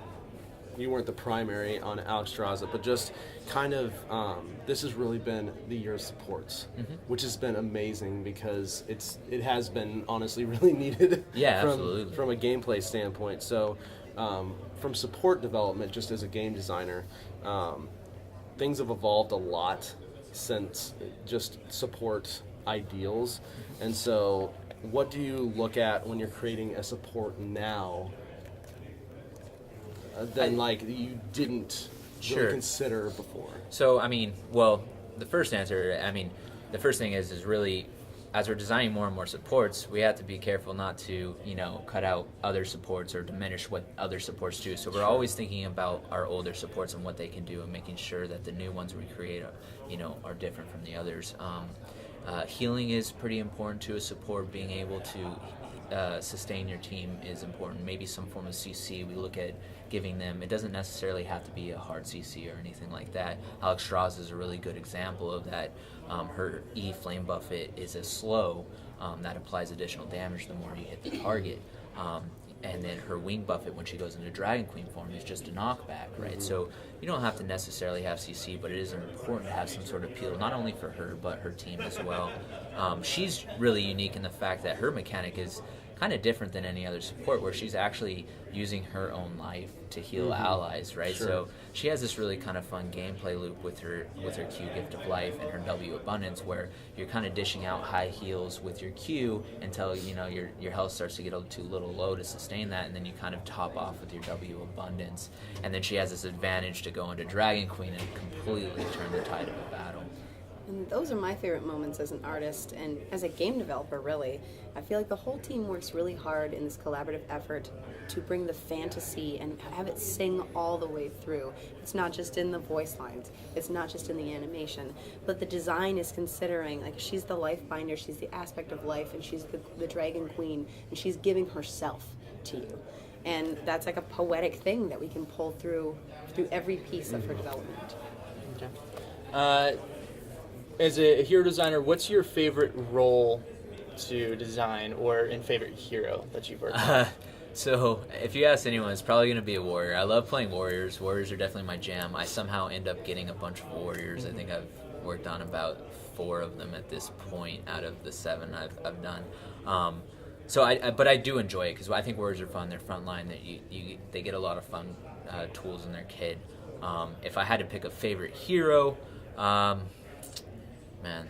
weren't the primary on Alexstrasza, but just kind of this has really been the year of supports, which has been amazing because it has been honestly really needed. Yeah, from, absolutely. From a gameplay standpoint. So from support development, just as a game designer, things have evolved a lot since just support ideals, and so what do you look at when you're creating a support now than like you didn't really consider before? So, I mean, well, the first answer, I mean, the first thing is really, as we're designing more and more supports, we have to be careful not to, cut out other supports or diminish what other supports do. So we're always thinking about our older supports and what they can do and making sure that the new ones we create are different from the others. Healing is pretty important to a support. Being able to sustain your team is important. Maybe some form of CC. We look at giving them. It doesn't necessarily have to be a hard CC or anything like that. Alexstrasza is a really good example of that. Her E Flame Buffet is a slow that applies additional damage the more you hit the target. And then her Wing Buffet, when she goes into Dragon Queen form, is just a knockback, right? So you don't have to necessarily have CC, but it is important to have some sort of appeal, not only for her, but her team as well. She's really unique in the fact that her mechanic is kind of different than any other support, where she's actually using her own life to heal allies, right? Sure. So she has this really kind of fun gameplay loop with her Q Gift of Life and her W Abundance, where you're kind of dishing out high heals with your Q until your health starts to get too little low to sustain that, and then you kind of top off with your W Abundance, and then she has this advantage to go into Dragon Queen and completely turn the tide of a battle. And those are my favorite moments as an artist and as a game developer, really. I feel like the whole team works really hard in this collaborative effort to bring the fantasy and have it sing all the way through. It's not just in the voice lines, it's not just in the animation, but the design is considering, like, she's the life binder, she's the aspect of life, and she's the Dragon Queen, and she's giving herself to you. And that's like a poetic thing that we can pull through every piece of her development. Okay. As a hero designer, what's your favorite role to design or favorite hero that you've worked on? So if you ask anyone, it's probably going to be a warrior. I love playing warriors. Warriors are definitely my jam. I somehow end up getting a bunch of warriors. I think I've worked on about 4 of them at this point out of the 7 I've done. But I do enjoy it because I think warriors are fun. They're frontline. They get a lot of fun tools in their kit. If I had to pick a favorite hero, man,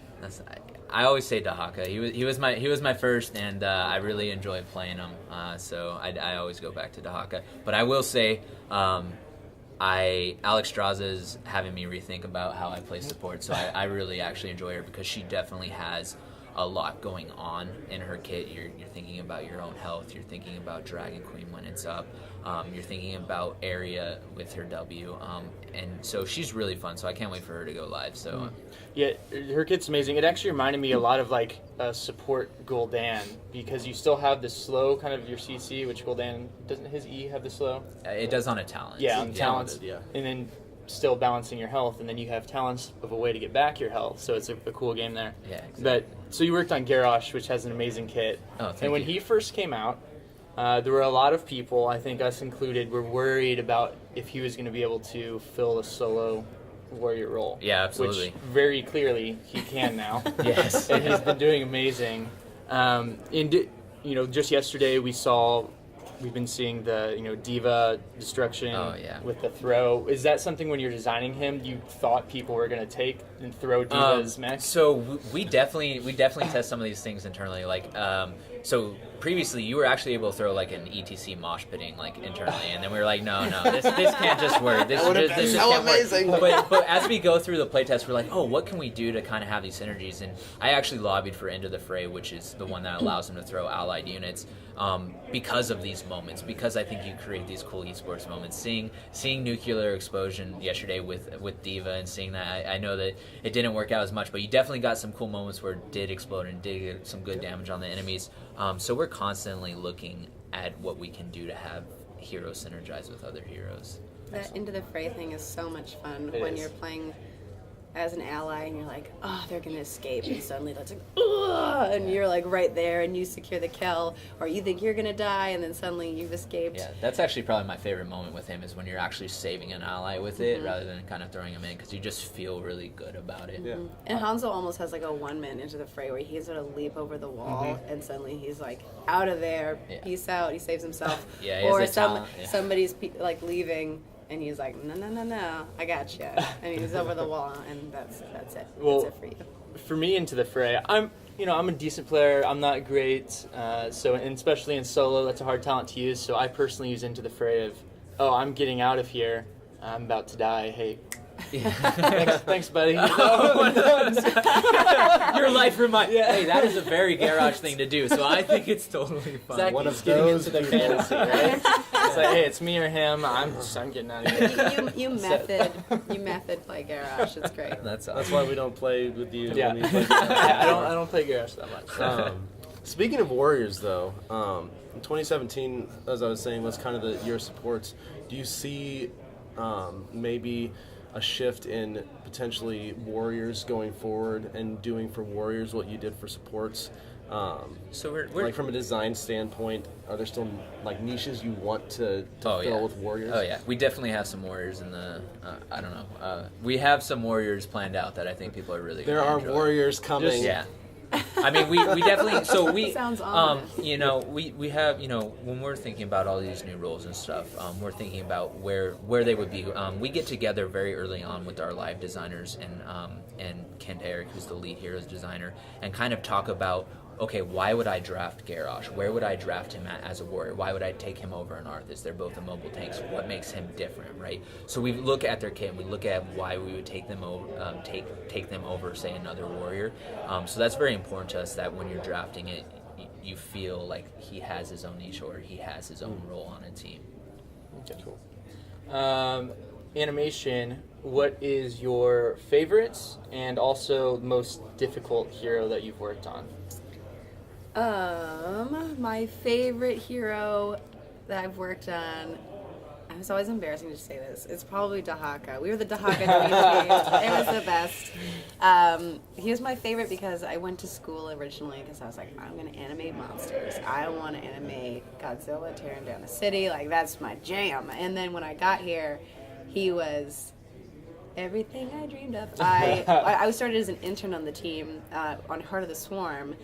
I always say Dahaka. He was my first, and I really enjoy playing him. So I always go back to Dahaka. But I will say, Alexstrasza is having me rethink about how I play support. So I really actually enjoy her because she definitely has a lot going on in her kit. You're thinking about your own health. You're thinking about Dragon Queen when it's up. You're thinking about area with her W. And so she's really fun. So I can't wait for her to go live. So yeah, her kit's amazing. It actually reminded me a lot of like support Gul'dan, because you still have the slow kind of your CC, which Gul'dan, doesn't his E have the slow? It does on a talent. Yeah, on talents. Yeah. And then still balancing your health, and then you have talents of a way to get back your health. So it's a cool game there. Yeah, exactly. But so you worked on Garrosh, which has an amazing kit. Oh, thank and when you. he first came out, there were a lot of people, I think us included, were worried about if he was going to be able to fill a solo warrior role. Yeah, absolutely. Which very clearly he can now. Yes. And he's been doing amazing. Just yesterday we've been seeing the Diva destruction with the throw. Is that something when you're designing him you thought people were going to take and throw Diva's mech? So we definitely test some of these things internally. So previously you were actually able to throw like an ETC mosh pitting like internally, and then we were like, no, this can't just work. This just can't amazing. work. But as we go through the playtest, we're like, oh, what can we do to kind of have these synergies? And I actually lobbied for Into the Fray, which is the one that allows him to throw allied units, because of these moments. Because I think you create these cool esports moments. Seeing nuclear explosion yesterday with Diva and seeing that, I know that it didn't work out as much, but you definitely got some cool moments where it did explode and did get some good damage on the enemies. So we're constantly looking at what we can do to have heroes synergize with other heroes. That Into the Fray thing is so much fun It when is. you're playing as an ally and you're like, oh, they're gonna escape, and suddenly that's like, ugh, and you're like right there and you secure the kill, or you think you're gonna die and then suddenly you've escaped. Yeah, that's actually probably my favorite moment with him, is when you're actually saving an ally with it rather than kind of throwing him in, because you just feel really good about it. Mm-hmm. And Hanzo almost has like a one-man into the fray where he's gonna leap over the wall and suddenly he's like out of there, peace out, he saves himself. Or somebody's like leaving and he's like, no, I got you, and he's over the wall, and that's it. Well, that's it for you. For me, into the fray, I'm a decent player. I'm not great, and especially in solo, that's a hard talent to use. So I personally use into the fray of, oh, I'm getting out of here. I'm about to die. Hey. Thanks, buddy. Your life reminds. Hey, that is a very garage thing to do. So I think it's totally fun. Exactly. One of those into the fantasy, right? It's like, hey, it's me or him. I'm getting out of here. You method play garage. It's great. That's why we don't play with you. Yeah. When you play garage. I don't play garage that much. Speaking of Warriors, though, in 2017, as I was saying, was kind of the year of supports. Do you see maybe a shift in potentially Warriors going forward and doing for Warriors what you did for supports? So we're like, from a design standpoint, are there still like niches you want to fill with Warriors? Oh yeah, we definitely have some Warriors in the. I don't know. We have some Warriors planned out that I think people are really. There are enjoy. Warriors coming. Yeah. I mean, we definitely. So we. Sounds ominous. We have, when we're thinking about all these new roles and stuff, we're thinking about where they would be. We get together very early on with our live designers and Kent Eric, who's the lead heroes designer, and kind of talk about, okay, why would I draft Garrosh? Where would I draft him as a warrior? Why would I take him over an Arthas? They're both immobile tanks. What makes him different, right? So we look at their kit and we look at why we would take them over, take them over, say, another warrior. So that's very important to us, that when you're drafting it, you feel like he has his own niche or he has his own role on a team. Okay, cool. Animation, what is your favorite and also most difficult hero that you've worked on? My favorite hero that I've worked on, it's always embarrassing to say this, it's probably Dahaka. We were the Dahaka team. It was the best. He was my favorite because I went to school originally because I was like, I'm going to animate monsters. I want to animate Godzilla tearing down a city. Like, that's my jam. And then when I got here, he was everything I dreamed of. I started as an intern on the team on Heart of the Swarm,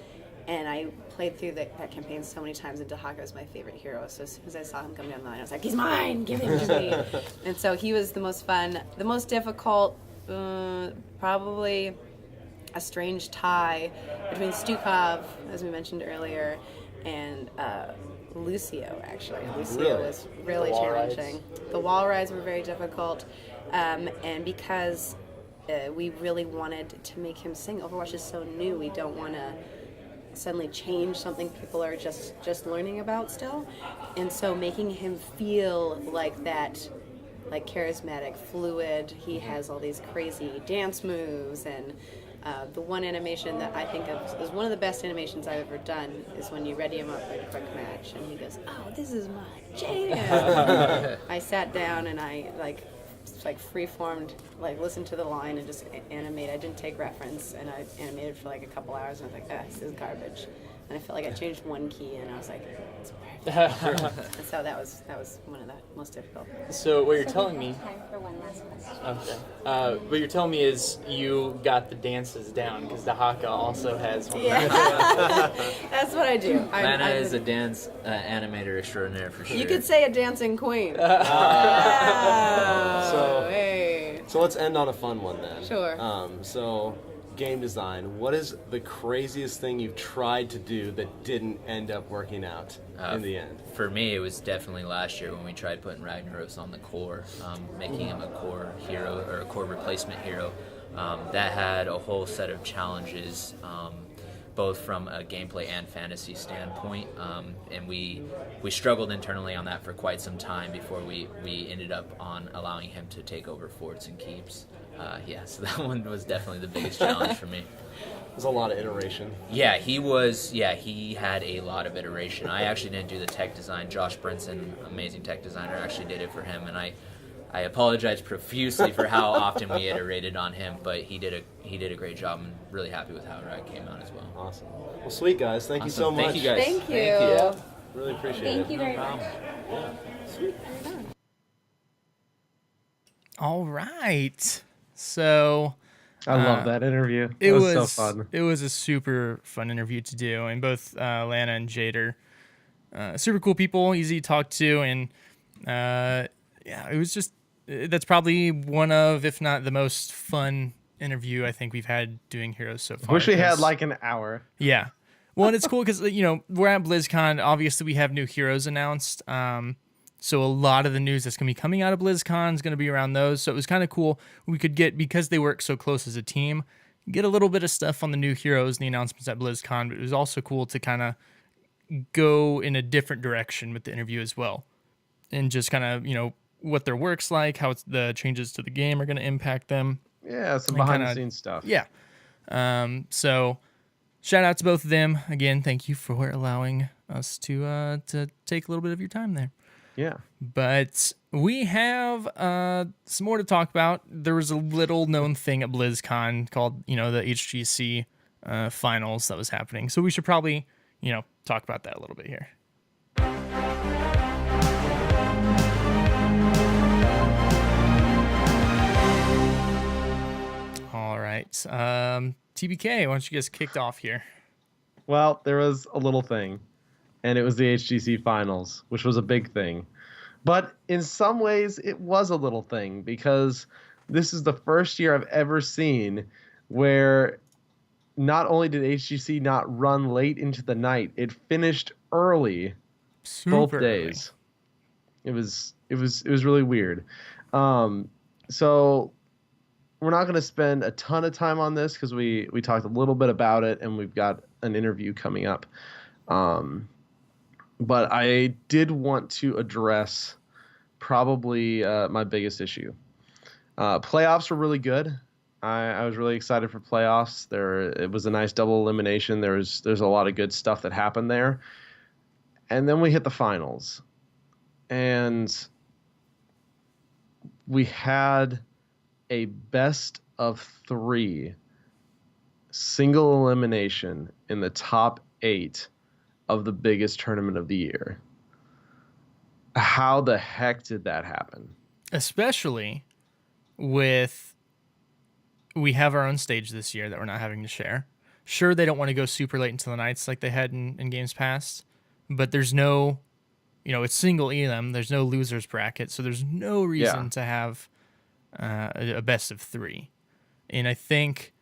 and I played through that campaign so many times, and Dahaka was my favorite hero. So as soon as I saw him come down the line, I was like, he's mine! Give him to me! And so he was the most fun. The most difficult, probably a strange tie between Stukov, as we mentioned earlier, and Lucio, actually. Lucio was really challenging. The wall rides were very difficult, and because we really wanted to make him sing, Overwatch is so new, we don't want to suddenly change something people are just learning about still, and so making him feel like that, like charismatic, fluid. He has all these crazy dance moves, and the one animation that I think of is one of the best animations I've ever done is when you ready him up for a quick match, and he goes, "Oh, this is my jam." I sat down and I like free-formed, like listened to the line and just animate. I didn't take reference, and I animated for like a couple hours, and I was like, this is garbage. And I felt like I changed one key, and I was like, it's perfect. And so that was one of the most difficult. So what you're telling me, time for one last question. okay. What you're telling me is you got the dances down, because Dahaka also has one. Yeah. That's what I do. Lana is a dance animator extraordinaire for sure. You could say a dancing queen. So let's end on a fun one then. Sure. So game design, what is the craziest thing you've tried to do that didn't end up working out in the end? For me, it was definitely last year when we tried putting Ragnaros on the core, making him a core hero or a core replacement hero. That had a whole set of challenges, both from a gameplay and fantasy standpoint, and we struggled internally on that for quite some time before we ended up on allowing him to take over forts and keeps. So that one was definitely the biggest challenge for me. There's a lot of iteration. Yeah, he had a lot of iteration. I actually didn't do the tech design. Josh Brinson, amazing tech designer, actually did it for him, and I I apologize profusely for how often we iterated on him, but he did a great job. I'm really happy with how it came out as well. Awesome. Well, sweet guys. Thank you so much. Thank you guys. Thank you. Yeah, really appreciate it. Thank you very much. Sweet. You're done. All right. So I love that interview. it was so fun. It was a super fun interview to do, and both Lana and Jade are super cool people, easy to talk to, and yeah, it was just that's probably one of, if not the most fun interview I think we've had doing Heroes so far. Wish we had like an hour. Yeah. Well, and it's cool because, you know, we're at BlizzCon. Obviously, we have new heroes announced. So a lot of the news that's going to be coming out of BlizzCon is going to be around those. So it was kind of cool. We could get, because they work so close as a team, get a little bit of stuff on the new heroes and the announcements at BlizzCon. But it was also cool to kind of go in a different direction with the interview as well. And just kind of, you know, what their work's like, how the changes to the game are going to impact them. Yeah, some And behind the kinda- scenes stuff. Yeah. So shout out to both of them. Again, thank you for allowing us to take a little bit of your time there. Yeah. But we have some more to talk about. There was a little known thing at BlizzCon called, you know, the HGC Finals that was happening. So we should probably, you know, talk about that a little bit here. All right. TBK, why don't you get us kicked off here? Well, there was a little thing, and it was the HGC Finals, which was a big thing. But in some ways, it was a little thing, because this is the first year I've ever seen where not only did HGC not run late into the night, it finished early both Super days. It was really weird. So we're not going to spend a ton of time on this because we talked a little bit about it, and we've got an interview coming up. But I did want to address probably my biggest issue. Playoffs were really good. I was really excited for playoffs. It was a nice double elimination. There's a lot of good stuff that happened there. And then we hit the finals. And we had a best of 3 single elimination in the top 8 of the biggest tournament of the year. How the heck did that happen? Especially with, we have our own stage this year that we're not having to share. Sure, they don't want to go super late into the nights like they had in games past, but there's no, you know, it's single elim. There's no losers bracket, so there's no reason to have a best of 3. And I think,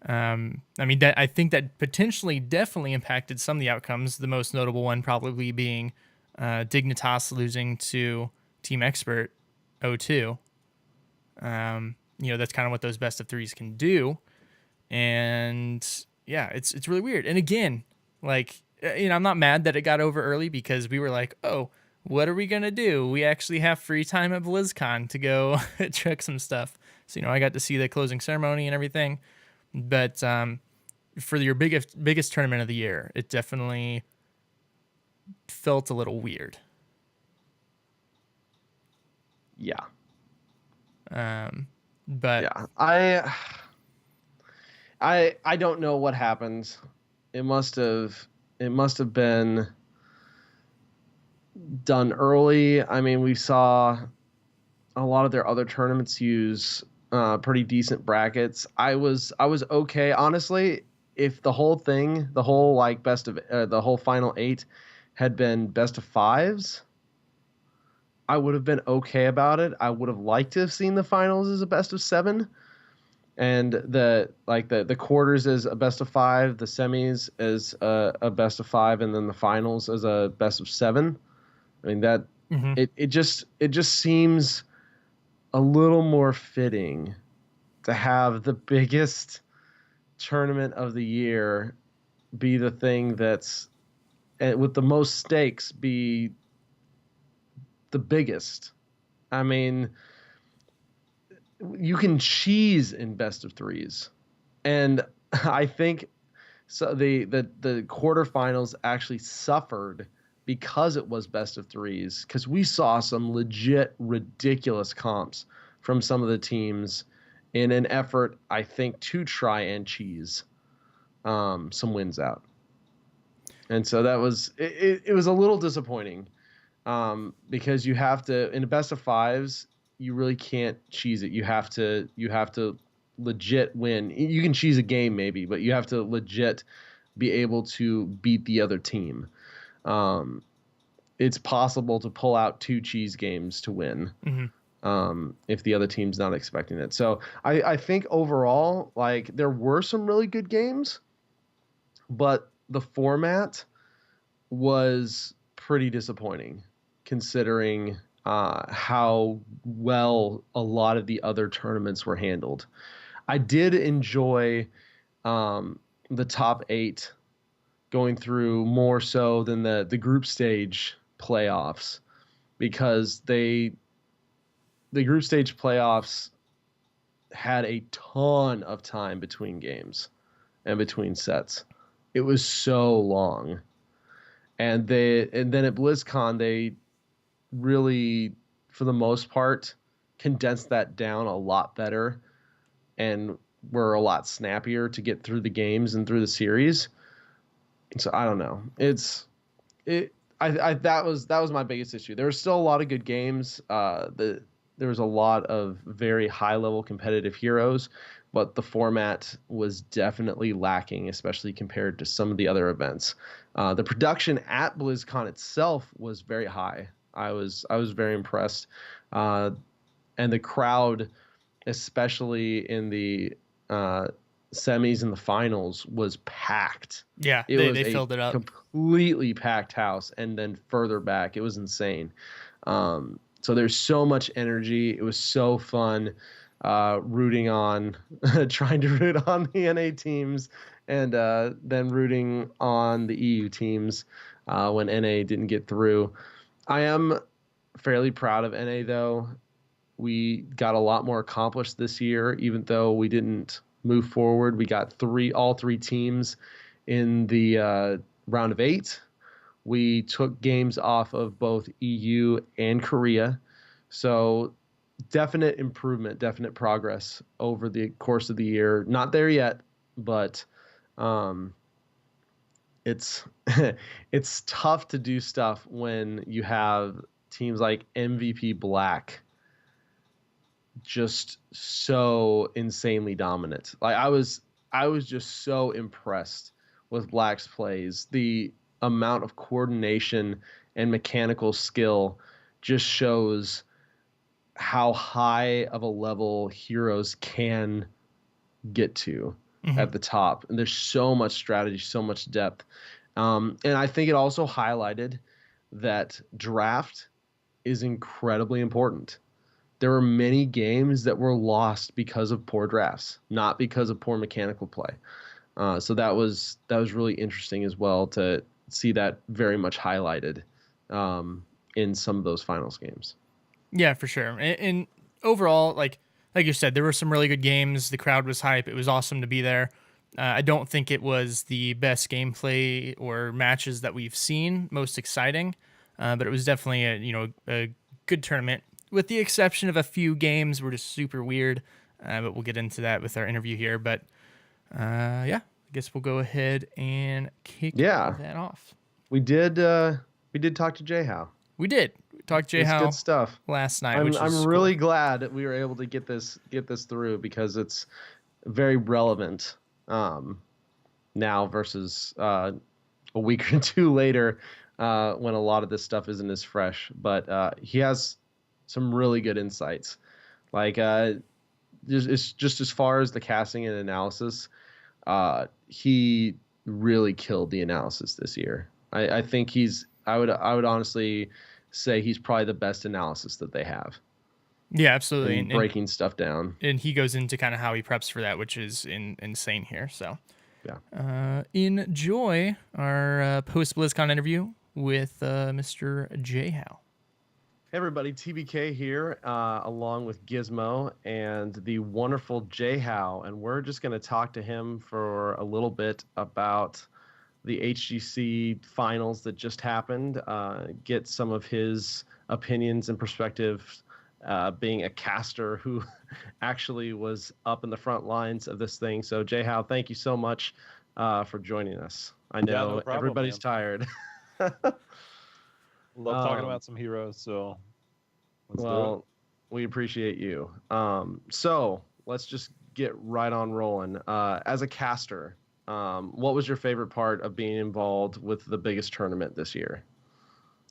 I think that potentially definitely impacted some of the outcomes. The most notable one probably being Dignitas losing to Team Expert 0-2. You know, that's kind of what those best of 3s can do. And yeah, it's really weird. And again, like, you know, I'm not mad that it got over early, because we were like, oh, what are we going to do? We actually have free time at BlizzCon to go check some stuff. So, you know, I got to see the closing ceremony and everything. But for your biggest tournament of the year, it definitely felt a little weird. Yeah. But yeah, I don't know what happened. It must have been done early. I mean, we saw a lot of their other tournaments use pretty decent brackets. I was okay, honestly. If the whole thing, the whole final 8 had been best of 5s, I would have been okay about it. I would have liked to have seen the finals as a best of 7, and the quarters as a best of 5, the semis as a best of 5, and then the finals as a best of 7. I mean, that it just seems a little more fitting to have the biggest tournament of the year be the thing that's, with the most stakes, be the biggest. I mean, you can cheese in best of 3s, and I think so. The quarterfinals actually suffered because it was best of threes, because we saw some legit ridiculous comps from some of the teams in an effort, I think, to try and cheese some wins out. And so that was it was a little disappointing because you have to, in a best of fives, you really can't cheese it. You have to legit win. You can cheese a game maybe, but you have to legit be able to beat the other team. It's possible to pull out 2 cheese games to win if the other team's not expecting it. So I think overall, like, there were some really good games, but the format was pretty disappointing considering how well a lot of the other tournaments were handled. I did enjoy the top 8 going through more so than the group stage playoffs, because the group stage playoffs had a ton of time between games and between sets. It was so long. And then at BlizzCon, they really, for the most part, condensed that down a lot better and were a lot snappier to get through the games and through the series. So I don't know. That was my biggest issue. There were still a lot of good games. There was a lot of very high level competitive heroes, but the format was definitely lacking, especially compared to some of the other events. The production at BlizzCon itself was very high. I was very impressed, and the crowd, especially in the semis and the finals, was packed. Yeah, It was they filled it up. Completely packed house, and then further back, it was insane. So there's so much energy. It was so fun rooting on, trying to root on the NA teams, and then rooting on the EU teams when NA didn't get through. I am fairly proud of NA, though. We got a lot more accomplished this year, even though we didn't move forward. We got all three teams in the round of 8. We took games off of both EU and Korea. So definite improvement, definite progress over the course of the year. Not there yet, but it's it's tough to do stuff when you have teams like MVP Black just so insanely dominant. Like I was just so impressed with Black's plays. The amount of coordination and mechanical skill just shows how high of a level heroes can get to at the top. And there's so much strategy, so much depth. And I think it also highlighted that draft is incredibly important. There were many games that were lost because of poor drafts, not because of poor mechanical play. So that was really interesting as well to see that very much highlighted in some of those finals games. Yeah, for sure. And overall, like you said, there were some really good games. The crowd was hype. It was awesome to be there. I don't think it was the best gameplay or matches that we've seen, most exciting, but it was definitely a good tournament, with the exception of a few games were just super weird. But we'll get into that with our interview here. But I guess we'll go ahead and kick that off. We did talk to J-How. We did. We talked to J-How good stuff last night. I'm really glad that we were able to get this through, because it's very relevant now versus a week or two later when a lot of this stuff isn't as fresh. But he has some really good insights. Like it's just as far as the casting and analysis, he really killed the analysis this year. I think I would honestly say he's probably the best analysis that they have. Yeah, absolutely. And breaking stuff down. And he goes into kind of how he preps for that, which is insane here. So yeah, enjoy our post BlizzCon interview with Mr. J-How. Hey everybody, TBK here, along with Gizmo and the wonderful J-How, and we're just going to talk to him for a little bit about the HGC Finals that just happened, get some of his opinions and perspectives, being a caster who actually was up in the front lines of this thing. So, Jay Howe, thank you so much for joining us. I know no problem, everybody's man. tired. Love talking about some heroes, so let's do it. Well, we appreciate you. So let's just get right on rolling. As a caster, what was your favorite part of being involved with the biggest tournament this year?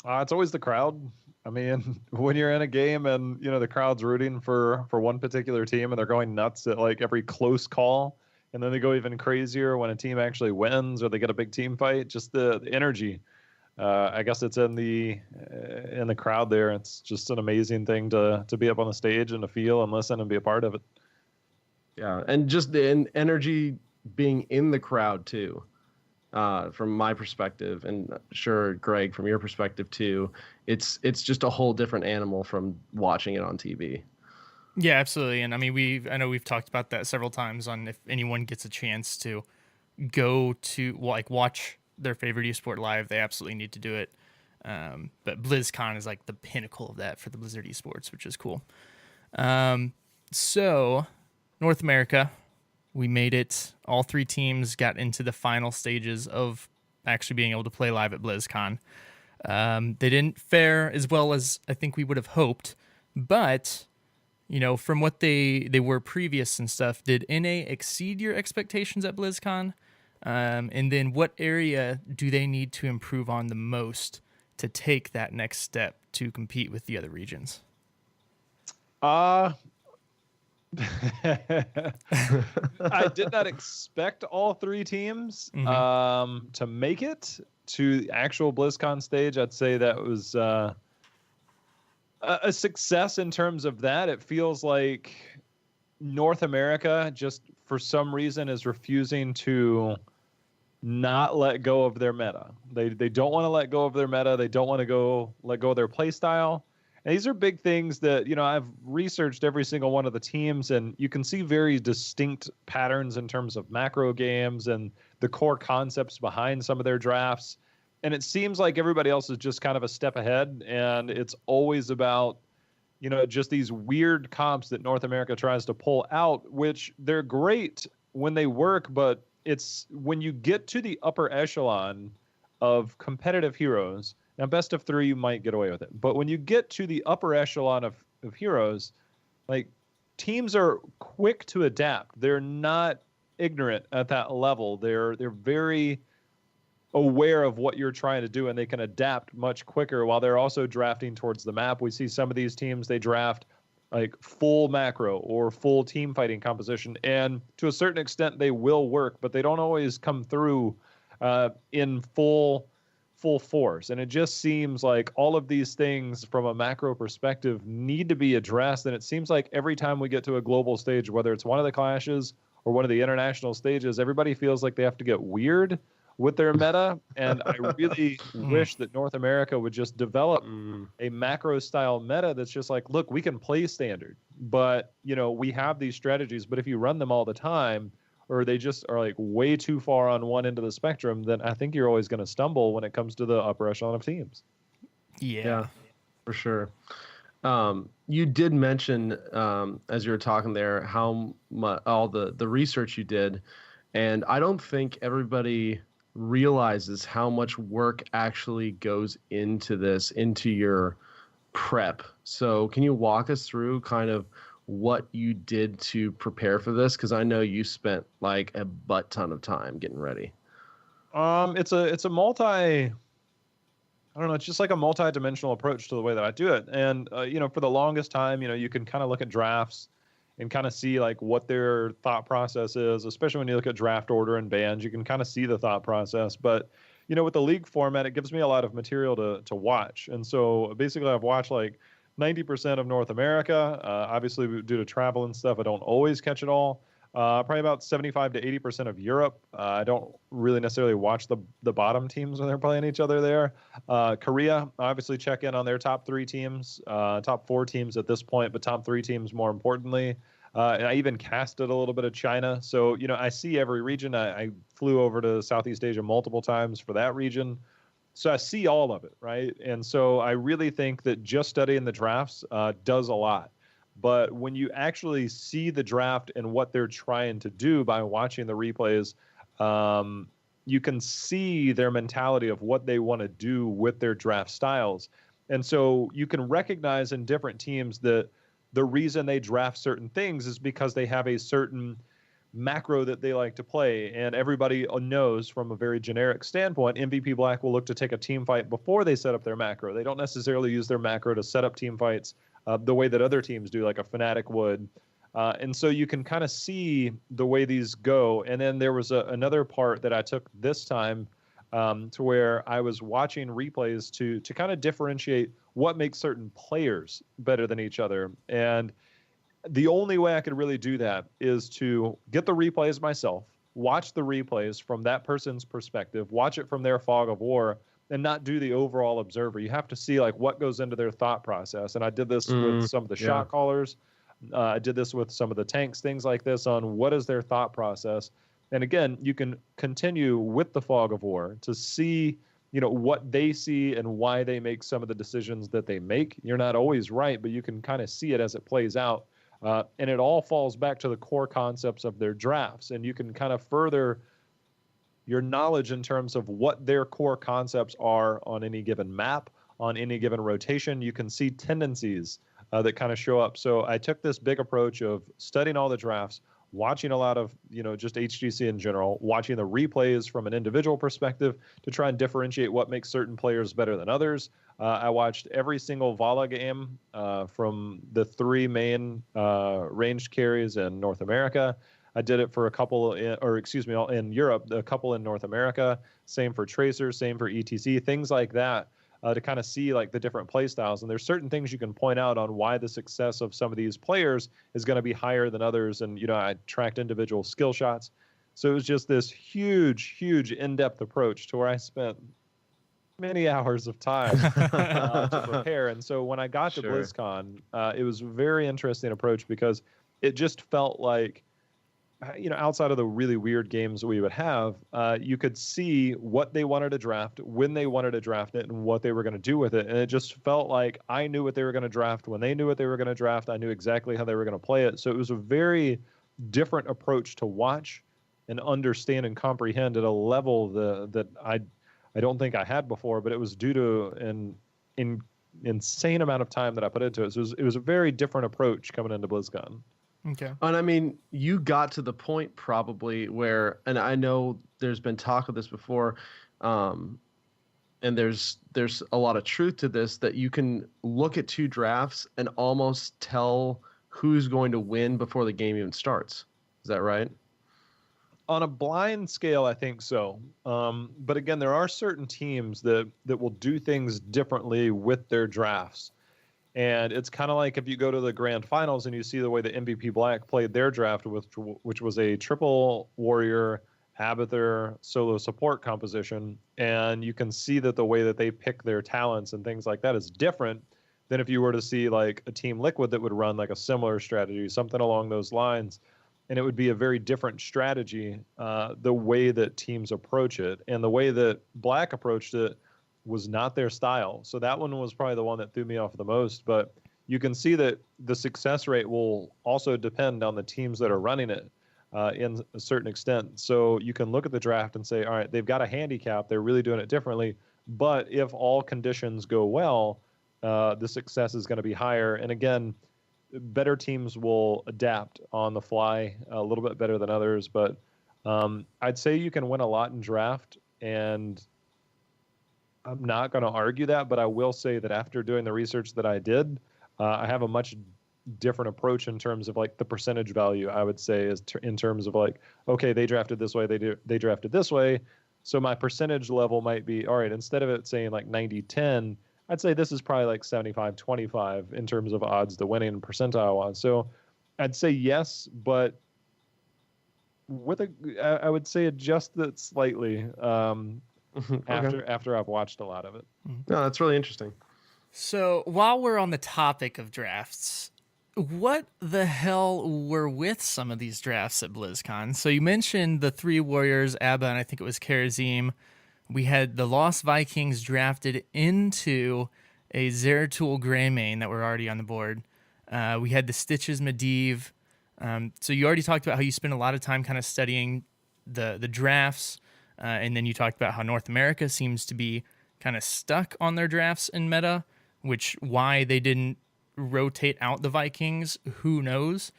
It's always the crowd. I mean, when you're in a game and the crowd's rooting for one particular team and they're going nuts at like every close call, and then they go even crazier when a team actually wins or they get a big team fight. Just the energy. I guess it's in the crowd there. It's just an amazing thing to be up on the stage and to feel and listen and be a part of it. Yeah, and just the energy being in the crowd too. From my perspective, and sure, Greg, from your perspective too, it's just a whole different animal from watching it on TV. Yeah, absolutely. And I mean, I know we've talked about that several times on if anyone gets a chance to go to watch their favorite esport live, they absolutely need to do it. But BlizzCon is like the pinnacle of that for the Blizzard esports, which is cool. So North America, we made it. All 3 teams got into the final stages of actually being able to play live at BlizzCon. They didn't fare as well as I think we would have hoped, but from what they were previous and stuff, did NA exceed your expectations at BlizzCon? And then what area do they need to improve on the most to take that next step to compete with the other regions? I did not expect all 3 teams to make it to the actual BlizzCon stage. I'd say that was a success in terms of that. It feels like North America just for some reason is refusing to not let go of their meta. They don't want to let go of their meta. They don't want to let go of their play style. And these are big things that, I've researched every single one of the teams, and you can see very distinct patterns in terms of macro games and the core concepts behind some of their drafts. And it seems like everybody else is just kind of a step ahead, and it's always about, just these weird comps that North America tries to pull out, which they're great when they work, but it's when you get to the upper echelon of competitive heroes. Now, best of 3, you might get away with it. But when you get to the upper echelon of heroes, like teams are quick to adapt. They're not ignorant at that level. They're very aware of what you're trying to do, and they can adapt much quicker while they're also drafting towards the map. We see some of these teams, they draft like full macro or full team fighting composition, and to a certain extent they will work, but they don't always come through in full force. And it just seems like all of these things from a macro perspective need to be addressed. And it seems like every time we get to a global stage, whether it's one of the clashes or one of the international stages, everybody feels like they have to get weird with their meta. And I really wish that North America would just develop a macro style meta that's just like, look, we can play standard, but we have these strategies, but if you run them all the time, or they just are like way too far on one end of the spectrum, then I think you're always going to stumble when it comes to the upper echelon of teams. Yeah, for sure. You did mention, as you were talking there, how much all the research you did, and I don't think everybody realizes how much work actually goes into this, into your prep. So can you walk us through kind of what you did to prepare for this? Because I know you spent like a butt ton of time getting ready. It's a it's just like a multi-dimensional approach to the way that I do it. And, for the longest time, you can kind of look at drafts and kind of see like what their thought process is, especially when you look at draft order and bans, you can kind of see the thought process. But, with the league format, it gives me a lot of material to watch. And so basically I've watched like 90% of North America. Obviously, due to travel and stuff, I don't always catch it all. Probably about 75 to 80% of Europe. I don't really necessarily watch the bottom teams when they're playing each other there. Korea, obviously check in on their top 3 teams, top 4 teams at this point, but top 3 teams more importantly. And I even casted a little bit of China. So, I see every region. I flew over to Southeast Asia multiple times for that region. So I see all of it, right? And so I really think that just studying the drafts does a lot. But when you actually see the draft and what they're trying to do by watching the replays, you can see their mentality of what they want to do with their draft styles. And so you can recognize in different teams that the reason they draft certain things is because they have a certain macro that they like to play. And everybody knows from a very generic standpoint, MVP Black will look to take a team fight before they set up their macro. They don't necessarily use their macro to set up team fights the way that other teams do, like a Fanatic would. And so you can kind of see the way these go. And then there was another part that I took this time to where I was watching replays to kind of differentiate what makes certain players better than each other. And the only way I could really do that is to get the replays myself, watch the replays from that person's perspective, watch it from their fog of war, and not do the overall observer. You have to see like what goes into their thought process. And I did this with some of the shot callers. I did this with some of the tanks, things like this, on what is their thought process. And again, you can continue with the fog of war to see, what they see and why they make some of the decisions that they make. You're not always right, but you can kind of see it as it plays out. And it all falls back to the core concepts of their drafts. And you can kind of further your knowledge in terms of what their core concepts are on any given map, on any given rotation. You can see tendencies that kind of show up. So I took this big approach of studying all the drafts, watching a lot of, just HGC in general, watching the replays from an individual perspective to try and differentiate what makes certain players better than others. I watched every single Vala game from the 3 main ranged carries in North America. I did it for a couple in Europe, a couple in North America. Same for Tracer, same for ETC, things like that. To kind of see like the different play styles. And there's certain things you can point out on why the success of some of these players is going to be higher than others. And, I tracked individual skill shots. So it was just this huge, huge in-depth approach to where I spent many hours of time to prepare. And so when I got to BlizzCon, it was a very interesting approach because it just felt like, outside of the really weird games we would have, you could see what they wanted to draft, when they wanted to draft it, and what they were going to do with it. And it just felt like I knew what they were going to draft. When they knew what they were going to draft, I knew exactly how they were going to play it. So it was a very different approach to watch and understand and comprehend at a level that I don't think I had before, but it was due to an insane amount of time that I put into it. So it was a very different approach coming into BlizzCon. Okay. And I mean, you got to the point probably where, and I know there's been talk of this before, and there's a lot of truth to this, that you can look at 2 drafts and almost tell who's going to win before the game even starts. Is that right? On a blind scale, I think so. But again, there are certain teams that will do things differently with their drafts. And it's kind of like if you go to the grand finals and you see the way the MVP Black played their draft, which was a triple warrior, Abathur, solo support composition. And you can see that the way that they pick their talents and things like that is different than if you were to see like a Team Liquid that would run like a similar strategy, something along those lines. And it would be a very different strategy, the way that teams approach it. And the way that Black approached it was not their style. So that one was probably the one that threw me off the most. But you can see that the success rate will also depend on the teams that are running it in a certain extent. So you can look at the draft and say, all right, they've got a handicap. They're really doing it differently. But if all conditions go well, the success is going to be higher. And again, better teams will adapt on the fly a little bit better than others. But I'd say you can win a lot in draft, and I'm not going to argue that, but I will say that after doing the research that I did, I have a much different approach in terms of like the percentage value. I would say is in terms of like, okay, they drafted this way, they drafted this way, so my percentage level might be, all right, instead of it saying like 90-10, I'd say this is probably like 75-25 in terms of odds to winning percentile odds. So I'd say yes, but I would say adjust it slightly. After I've watched a lot of it. No, that's really interesting. So while we're on the topic of drafts, what the hell were with some of these drafts at BlizzCon? So you mentioned the 3 Warriors, Abba, and I think it was Karazim. We had the Lost Vikings drafted into a Zeratul Greymane that were already on the board. We had the Stitches Medivh. So you already talked about how you spend a lot of time kind of studying the drafts, and then you talked about how North America seems to be kind of stuck on their drafts in meta, which why they didn't rotate out the Vikings, who knows?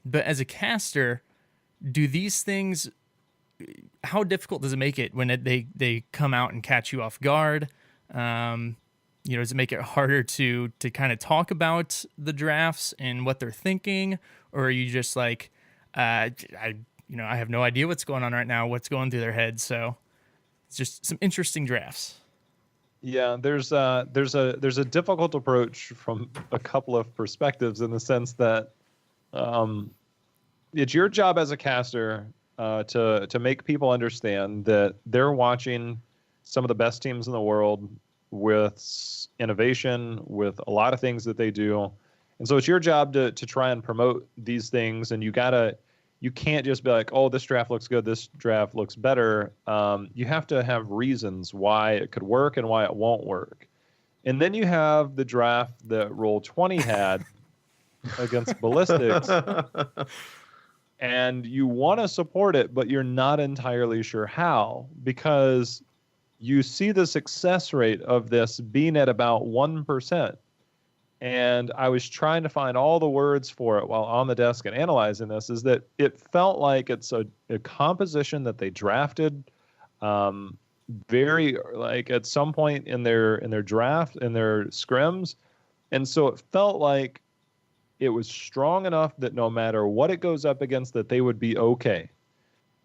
But as a caster, do these things, how difficult does it make it when they come out and catch you off guard? Does it make it harder to kind of talk about the drafts and what they're thinking, or are you just like, I have no idea what's going on right now, what's going through their heads? So it's just some interesting drafts. Yeah, there's a difficult approach from a couple of perspectives, in the sense that it's your job as a caster to make people understand that they're watching some of the best teams in the world with innovation, with a lot of things that they do. And so it's your job to try and promote these things, and you can't just be like, oh, this draft looks good, this draft looks better. You have to have reasons why it could work and why it won't work. And then you have the draft that Roll20 had against Ballistics, and you want to support it, but you're not entirely sure how, because you see the success rate of this being at about 1%. And I was trying to find all the words for it while on the desk and analyzing this, is that it felt like it's a composition that they drafted very, like, at some point in their draft, in their scrims. And so it felt like it was strong enough that no matter what it goes up against, that they would be okay.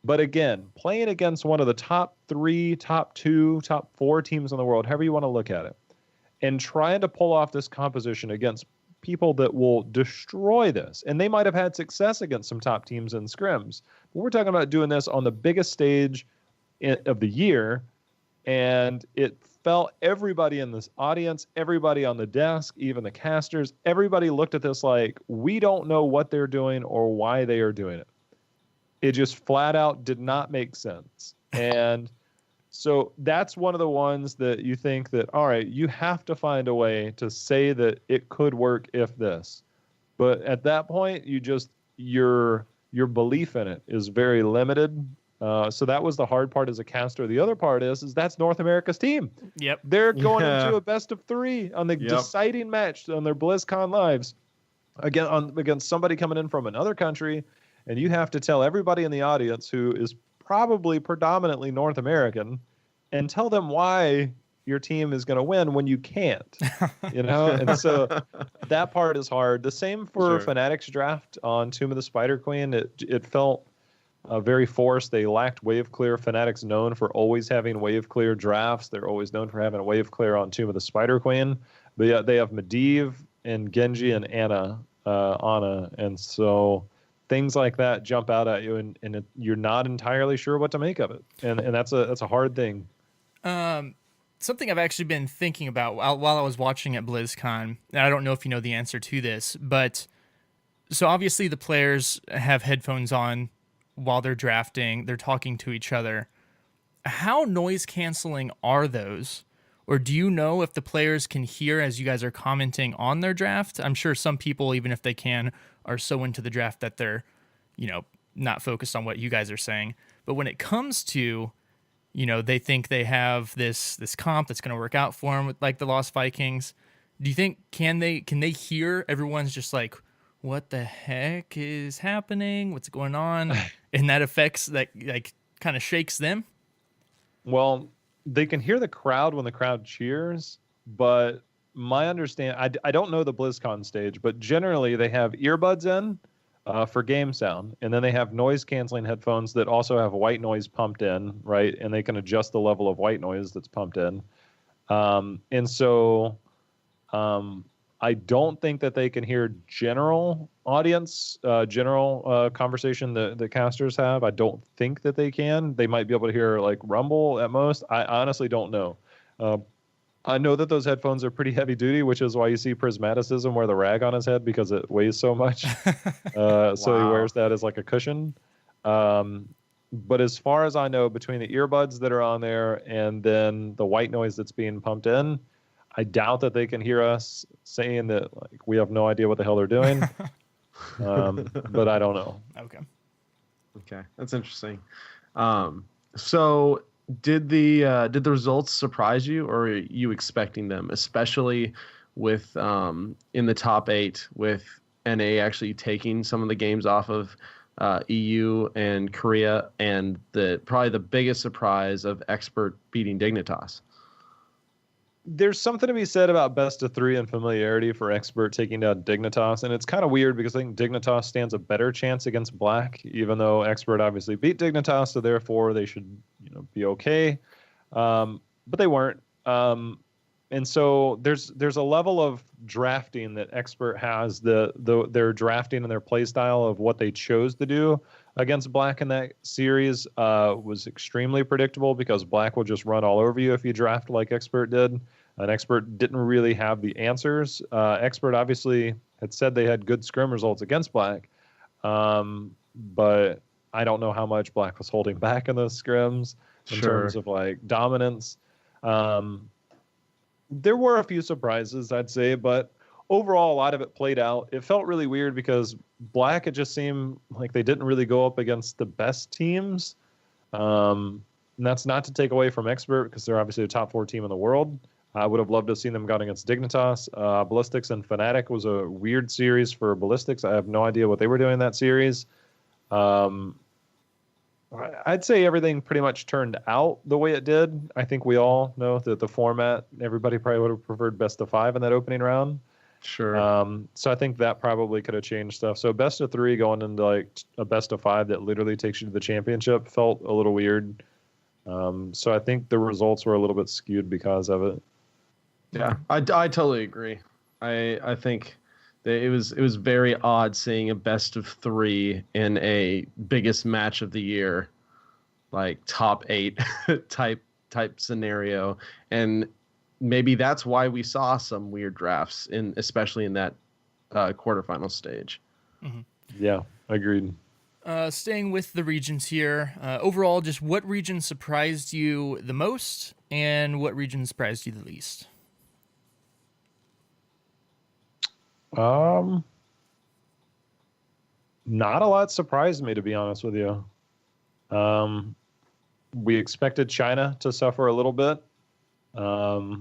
But again, playing against one of the top 3, top 2, top 4 teams in the world, however you want to look at it, and trying to pull off this composition against people that will destroy this. And they might have had success against some top teams in scrims, but we're talking about doing this on the biggest stage of the year. And it felt, everybody in this audience, everybody on the desk, even the casters, everybody looked at this like, we don't know what they're doing or why they are doing it. It just flat out did not make sense. And so that's one of the ones that you think that, all right, you have to find a way to say that it could work if this. But at that point, you just, your belief in it is very limited. So that was the hard part as a caster. The other part is that's North America's team. Yep. They're going into a best of 3 on the deciding match on their BlizzCon lives against somebody coming in from another country. And you have to tell everybody in the audience, who is probably predominantly North American, and tell them why your team is going to win when you can't, And so that part is hard. The same for Fanatic's draft on Tomb of the Spider Queen. It felt very forced. They lacked wave clear. Fanatic's known for always having wave clear drafts. They're always known for having a wave clear on Tomb of the Spider Queen. But yeah, they have Medivh and Genji and Anna, and so things like that jump out at you, and you're not entirely sure what to make of it, and that's a hard thing. Something I've actually been thinking about while I was watching at BlizzCon, and I don't know if you know the answer to this, but so obviously the players have headphones on while they're drafting, they're talking to each other. How noise canceling are those? Or do you know if the players can hear as you guys are commenting on their draft? I'm sure some people, even if they can, are so into the draft that they're, not focused on what you guys are saying. But when it comes to, they think they have this comp that's going to work out for them, with like the Lost Vikings. Do you think can they hear everyone's just like, what the heck is happening? What's going on? And that affects, that like kind of shakes them? Well, they can hear the crowd when the crowd cheers, but my understanding, I don't know the BlizzCon stage, but generally they have earbuds in for game sound, and then they have noise canceling headphones that also have white noise pumped in, right? And they can adjust the level of white noise that's pumped in. And so I don't think that they can hear general audience, conversation that casters have. I don't think that they can. They might be able to hear like rumble at most. I honestly don't know. I know that those headphones are pretty heavy duty, which is why you see Prismaticism wear the rag on his head because it weighs so much. So he Wow. wears that as like a cushion. But as far as I know, between the earbuds that are on there and then the white noise that's being pumped in, I doubt that they can hear us saying that like we have no idea what the hell they're doing. But I don't know. Okay. Okay, that's interesting. So did the results surprise you, or are you expecting them, especially with in the top 8 with NA actually taking some of the games off of EU and Korea, and probably the biggest surprise of Expert beating Dignitas? There's something to be said about best of 3 and familiarity for Expert taking down Dignitas, and it's kind of weird because I think Dignitas stands a better chance against Black, even though Expert obviously beat Dignitas, so therefore they should be okay. But they weren't. And so there's a level of drafting that Expert has, their drafting and their play style of what they chose to do against Black in that series was extremely predictable because Black will just run all over you if you draft like Expert did. And Expert didn't really have the answers. Expert obviously had said they had good scrim results against Black, but I don't know how much Black was holding back in those scrims in terms of like dominance. There were a few surprises, I'd say, but overall, a lot of it played out. It felt really weird because Black, it just seemed like they didn't really go up against the best teams. And that's not to take away from Expert because they're obviously a top 4 team in the world. I would have loved to have seen them go against Dignitas. Ballistics and Fanatic was a weird series for Ballistics. I have no idea what they were doing in that series. I'd say everything pretty much turned out the way it did. I think we all know that the format, everybody probably would have preferred best of 5 in that opening round. Sure. So I think that probably could have changed stuff. So best of 3 going into like a best of 5 that literally takes you to the championship felt a little weird. So I think the results were a little bit skewed because of it. Yeah, I totally agree. I think that it was very odd seeing a best of 3 in a biggest match of the year, like top 8 type scenario, and maybe that's why we saw some weird drafts especially in that quarterfinal stage. Mm-hmm. Yeah, agreed. Staying with the regions here, overall, just what region surprised you the most, and what region surprised you the least? Not a lot surprised me, to be honest with you. We expected China to suffer a little bit. I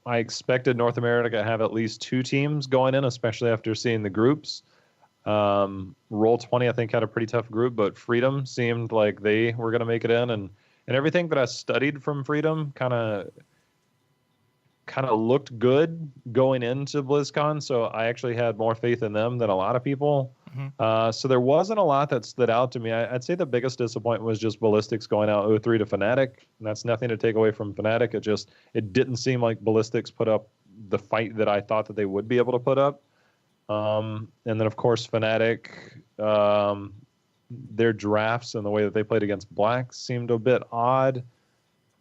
expected North America to have at least 2 teams going in, especially after seeing the groups. Roll20, I think, had a pretty tough group, but Freedom seemed like they were going to make it in, and everything that I studied from Freedom kind of looked good going into BlizzCon, so I actually had more faith in them than a lot of people. Mm-hmm. So there wasn't a lot that stood out to me. I'd say the biggest disappointment was just Ballistics going out 0-3 to Fnatic, and that's nothing to take away from Fnatic. It didn't seem like Ballistics put up the fight that I thought that they would be able to put up. And then, of course, Fnatic, their drafts and the way that they played against Black seemed a bit odd.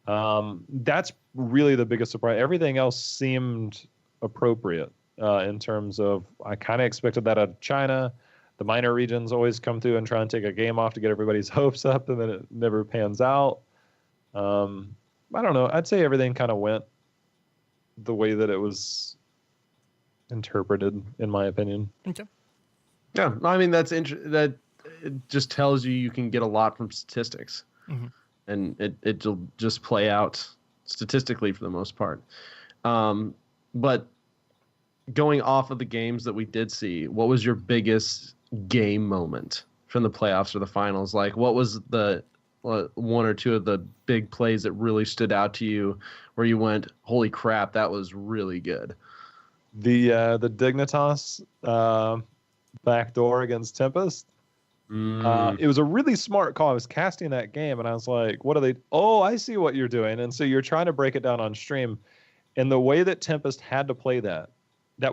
That's really the biggest surprise. Everything else seemed appropriate in terms of I kind of expected that out of China. The minor regions always come through and try and take a game off to get everybody's hopes up, and then it never pans out. I don't know. I'd say everything kind of went the way that it was interpreted, in my opinion. Okay. Yeah, I mean that it just tells you can get a lot from statistics. Mm-hmm. And it'll just play out statistically for the most part. But going off of the games that we did see, what was your biggest game moment from the playoffs or the finals? Like, what was the one or two of the big plays that really stood out to you where you went, holy crap, that was really good? The Dignitas backdoor against Tempest. It was a really smart call. I was casting that game and I was like, what are they? Oh, I see what you're doing. And so you're trying to break it down on stream. And the way that Tempest had to play that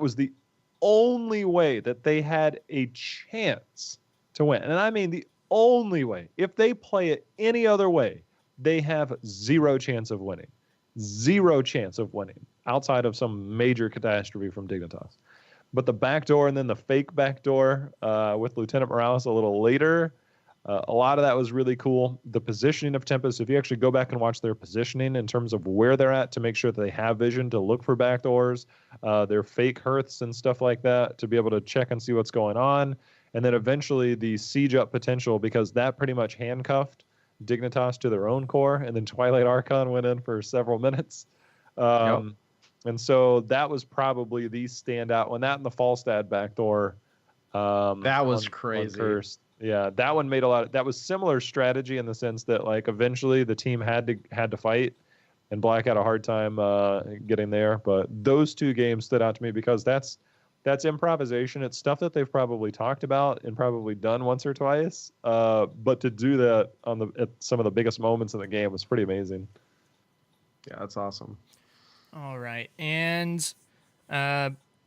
was the only way that they had a chance to win. And I mean the only way. If they play it any other way, they have zero chance of winning. zero chance of winning outside of some major catastrophe from Dignitas. But the backdoor and then the fake backdoor with Lieutenant Morales a little later, a lot of that was really cool. The positioning of Tempest, if you actually go back and watch their positioning in terms of where they're at to make sure that they have vision to look for backdoors, their fake hearths and stuff like that to be able to check and see what's going on. And then eventually the siege up potential, because that pretty much handcuffed Dignitas to their own core. And then Twilight Archon went in for several minutes. And so that was probably the standout one. That and the Falstad backdoor. That was crazy. Yeah, that one made a lot. That was similar strategy in the sense that like eventually the team had to fight, and Black had a hard time getting there. But those two games stood out to me because that's improvisation. It's stuff that they've probably talked about and probably done once or twice. But to do that at some of the biggest moments in the game was pretty amazing. Yeah, that's awesome. All right. And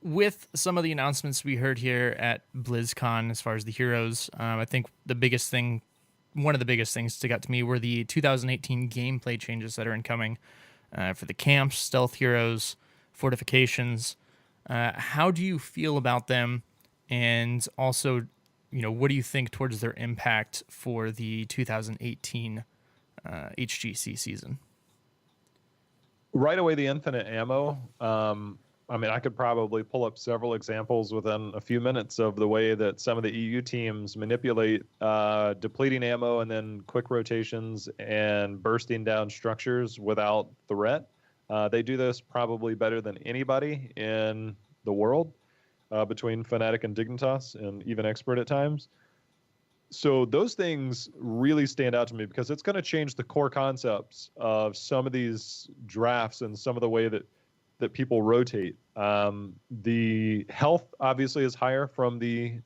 with some of the announcements we heard here at BlizzCon as far as the heroes, I think one of the biggest things stick out to me were the 2018 gameplay changes that are incoming for the camps, stealth heroes, fortifications. How do you feel about them? And also, what do you think towards their impact for the 2018 HGC season? Right away, the infinite ammo. I could probably pull up several examples within a few minutes of the way that some of the EU teams manipulate depleting ammo and then quick rotations and bursting down structures without threat. They do this probably better than anybody in the world between Fanatic and Dignitas, and even Expert at times. So those things really stand out to me because it's going to change the core concepts of some of these drafts and some of the way that people rotate. The health obviously is higher from the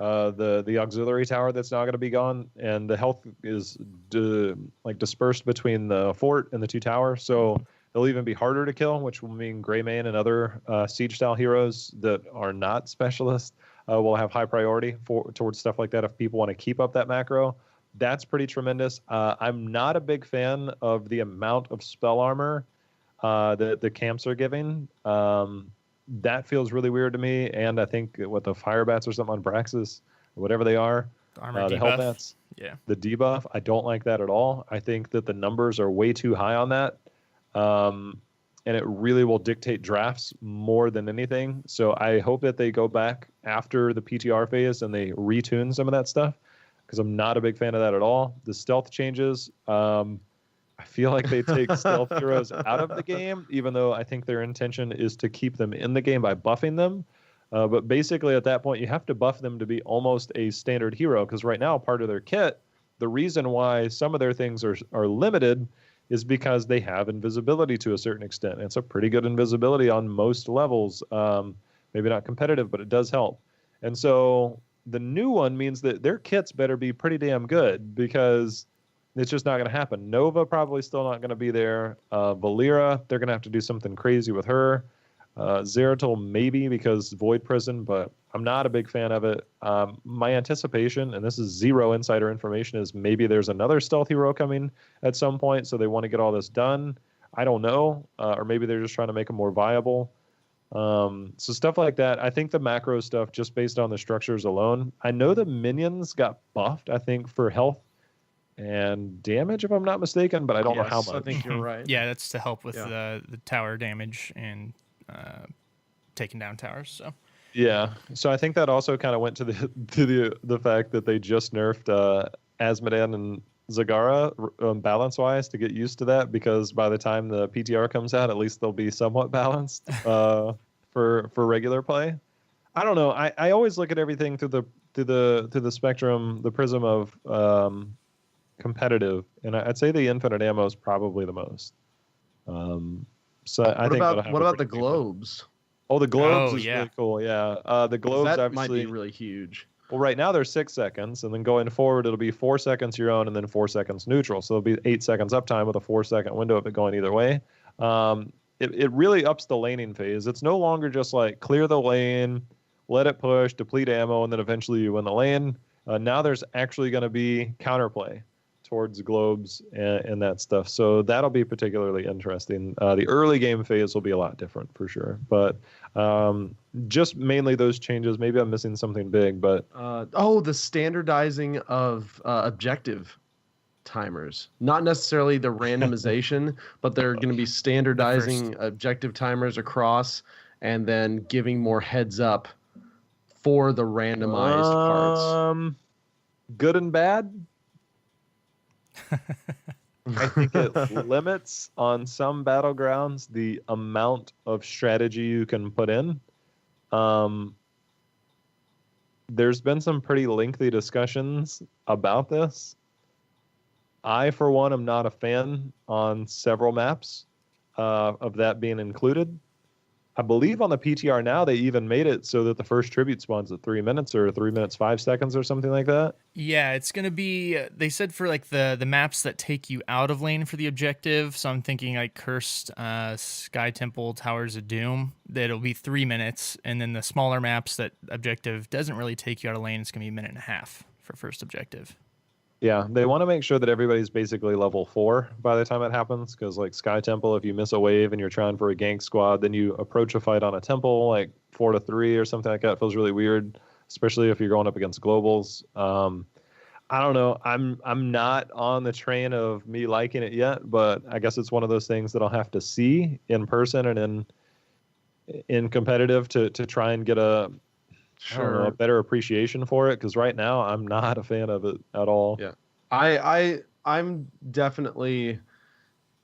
auxiliary tower that's now going to be gone, and the health is dispersed between the fort and the two towers. So they'll even be harder to kill, which will mean Greymane and other siege style heroes that are not specialists will have high priority towards stuff like that if people want to keep up that macro. That's pretty tremendous. I'm not a big fan of the amount of spell armor that the camps are giving. That feels really weird to me. And I think what the fire bats or something on Braxis, or whatever they are, The armor the debuff. health bats, Yeah. the debuff, I don't like that at all. I think that the numbers are way too high on that. And it really will dictate drafts more than anything. So I hope that they go back after the PTR phase and they retune some of that stuff, because I'm not a big fan of that at all. The stealth changes, I feel like they take stealth heroes out of the game, even though I think their intention is to keep them in the game by buffing them. But basically at that point, you have to buff them to be almost a standard hero, because right now, part of their kit, the reason why some of their things are limited is because they have invisibility to a certain extent. It's a pretty good invisibility on most levels. Maybe not competitive, but it does help. And so the new one means that their kits better be pretty damn good, because it's just not going to happen. Nova probably still not going to be there. Valera, they're going to have to do something crazy with her. Zeratul maybe because Void Prison, but I'm not a big fan of it. My anticipation, and this is zero insider information, is maybe there's another stealth hero coming at some point, so they want to get all this done. I don't know. Or maybe they're just trying to make them more viable. So stuff like that. I think the macro stuff, just based on the structures alone. I know the minions got buffed, I think, for health and damage, if I'm not mistaken, but I don't know how much. I think you're right. Yeah, that's to help with the tower damage and taking down towers. So yeah, so I think that also kind of went to the fact that they just nerfed Asmodan and Zagara balance wise to get used to that, because by the time the PTR comes out, at least they'll be somewhat balanced for regular play. I don't know. I always look at everything through the spectrum, the prism of competitive, and I'd say the infinite ammo is probably the most. So I think what about the globes? Oh, the globes is really cool. Yeah, the globes that obviously might be really huge. Well, right now they're 6 seconds, and then going forward it'll be 4 seconds your own, and then 4 seconds neutral. So it'll be 8 seconds uptime with a 4-second window of it going either way. It really ups the laning phase. It's no longer just like clear the lane, let it push, deplete ammo, and then eventually you win the lane. Now there's actually going to be counterplay towards globes and that stuff. So that'll be particularly interesting. The early game phase will be a lot different for sure, but just mainly those changes. Maybe I'm missing something big, but the standardizing of objective timers, not necessarily the randomization, but they're going to be standardizing objective timers across and then giving more heads up for the randomized parts. Good and bad. I think it limits on some battlegrounds the amount of strategy you can put in. There's been some pretty lengthy discussions about this. I, for one, am not a fan on several maps of that being included. I believe on the PTR now they even made it so that the first tribute spawns at 3 minutes or 3 minutes 5 seconds or something like that. Yeah, it's gonna be. They said for like the maps that take you out of lane for the objective. So I'm thinking like Cursed, Sky Temple, Towers of Doom. That'll be 3 minutes, and then the smaller maps that objective doesn't really take you out of lane. It's gonna be a minute and a half for first objective. Yeah, they want to make sure that everybody's basically level 4 by the time it happens, because like Sky Temple, if you miss a wave and you're trying for a gank squad, then you approach a fight on a temple like 4 to 3 or something like that. It feels really weird, especially if you're going up against globals. I don't know. I'm not on the train of me liking it yet, but I guess it's one of those things that I'll have to see in person and in competitive to try and get a a better appreciation for it, because right now I'm not a fan of it at all. Yeah, I'm definitely.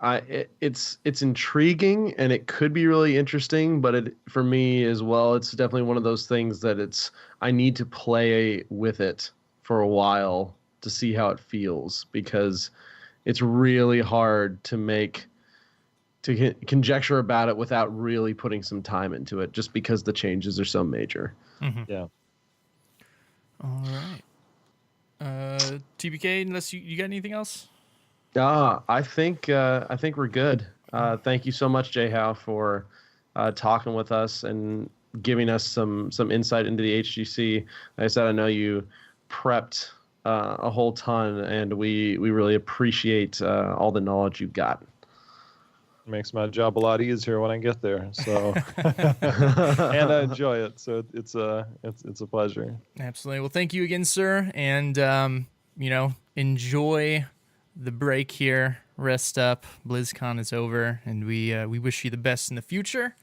It's intriguing and it could be really interesting, but for me as well, it's definitely one of those things that I need to play with it for a while to see how it feels, because it's really hard to conjecture about it without really putting some time into it, just because the changes are so major. Mm-hmm. Yeah. All right. TBK, unless you got anything else? I think we're good. Thank you so much, Jay Howe, for talking with us and giving us some insight into the HGC. Like I said, I know you prepped a whole ton, and we really appreciate all the knowledge you've got. Makes my job a lot easier when I get there. So, and I enjoy it. So it's a pleasure. Absolutely. Well, thank you again, sir, and enjoy the break here. Rest up. BlizzCon is over, and we wish you the best in the future.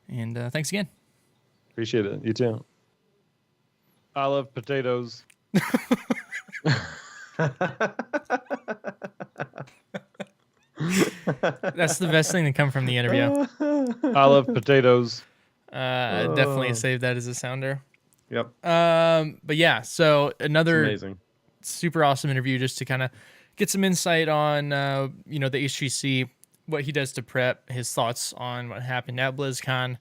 And thanks again. Appreciate it. You too. I love potatoes. That's the best thing to come from the interview. I love potatoes. Definitely save that as a sounder. Yep. But yeah, so another amazing, super awesome interview just to kind of get some insight on the HGC, what he does to prep, his thoughts on what happened at BlizzCon,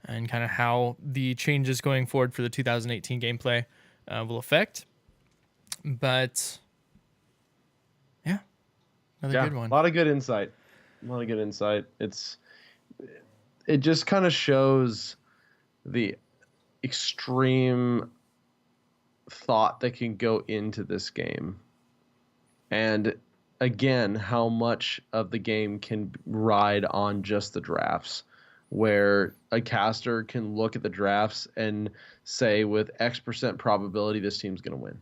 and kind of how the changes going forward for the 2018 gameplay will affect. But yeah, another good one. A lot of good insight. It just kind of shows the extreme thought that can go into this game. And again, how much of the game can ride on just the drafts, where a caster can look at the drafts and say with X% probability this team's going to win.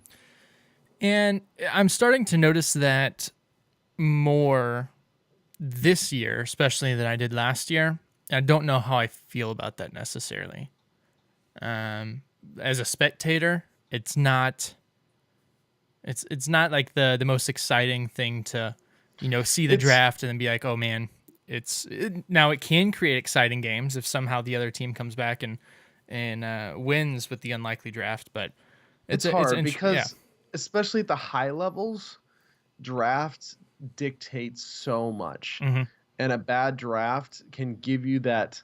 And I'm starting to notice that more this year, especially than I did last year. I don't know how I feel about that necessarily. As a spectator, it's not like the most exciting thing to, see the draft and then be like, oh man, now it can create exciting games if somehow the other team comes back and wins with the unlikely draft, but it's hard because especially at the high levels, drafts dictate so much. Mm-hmm. And a bad draft can give you that,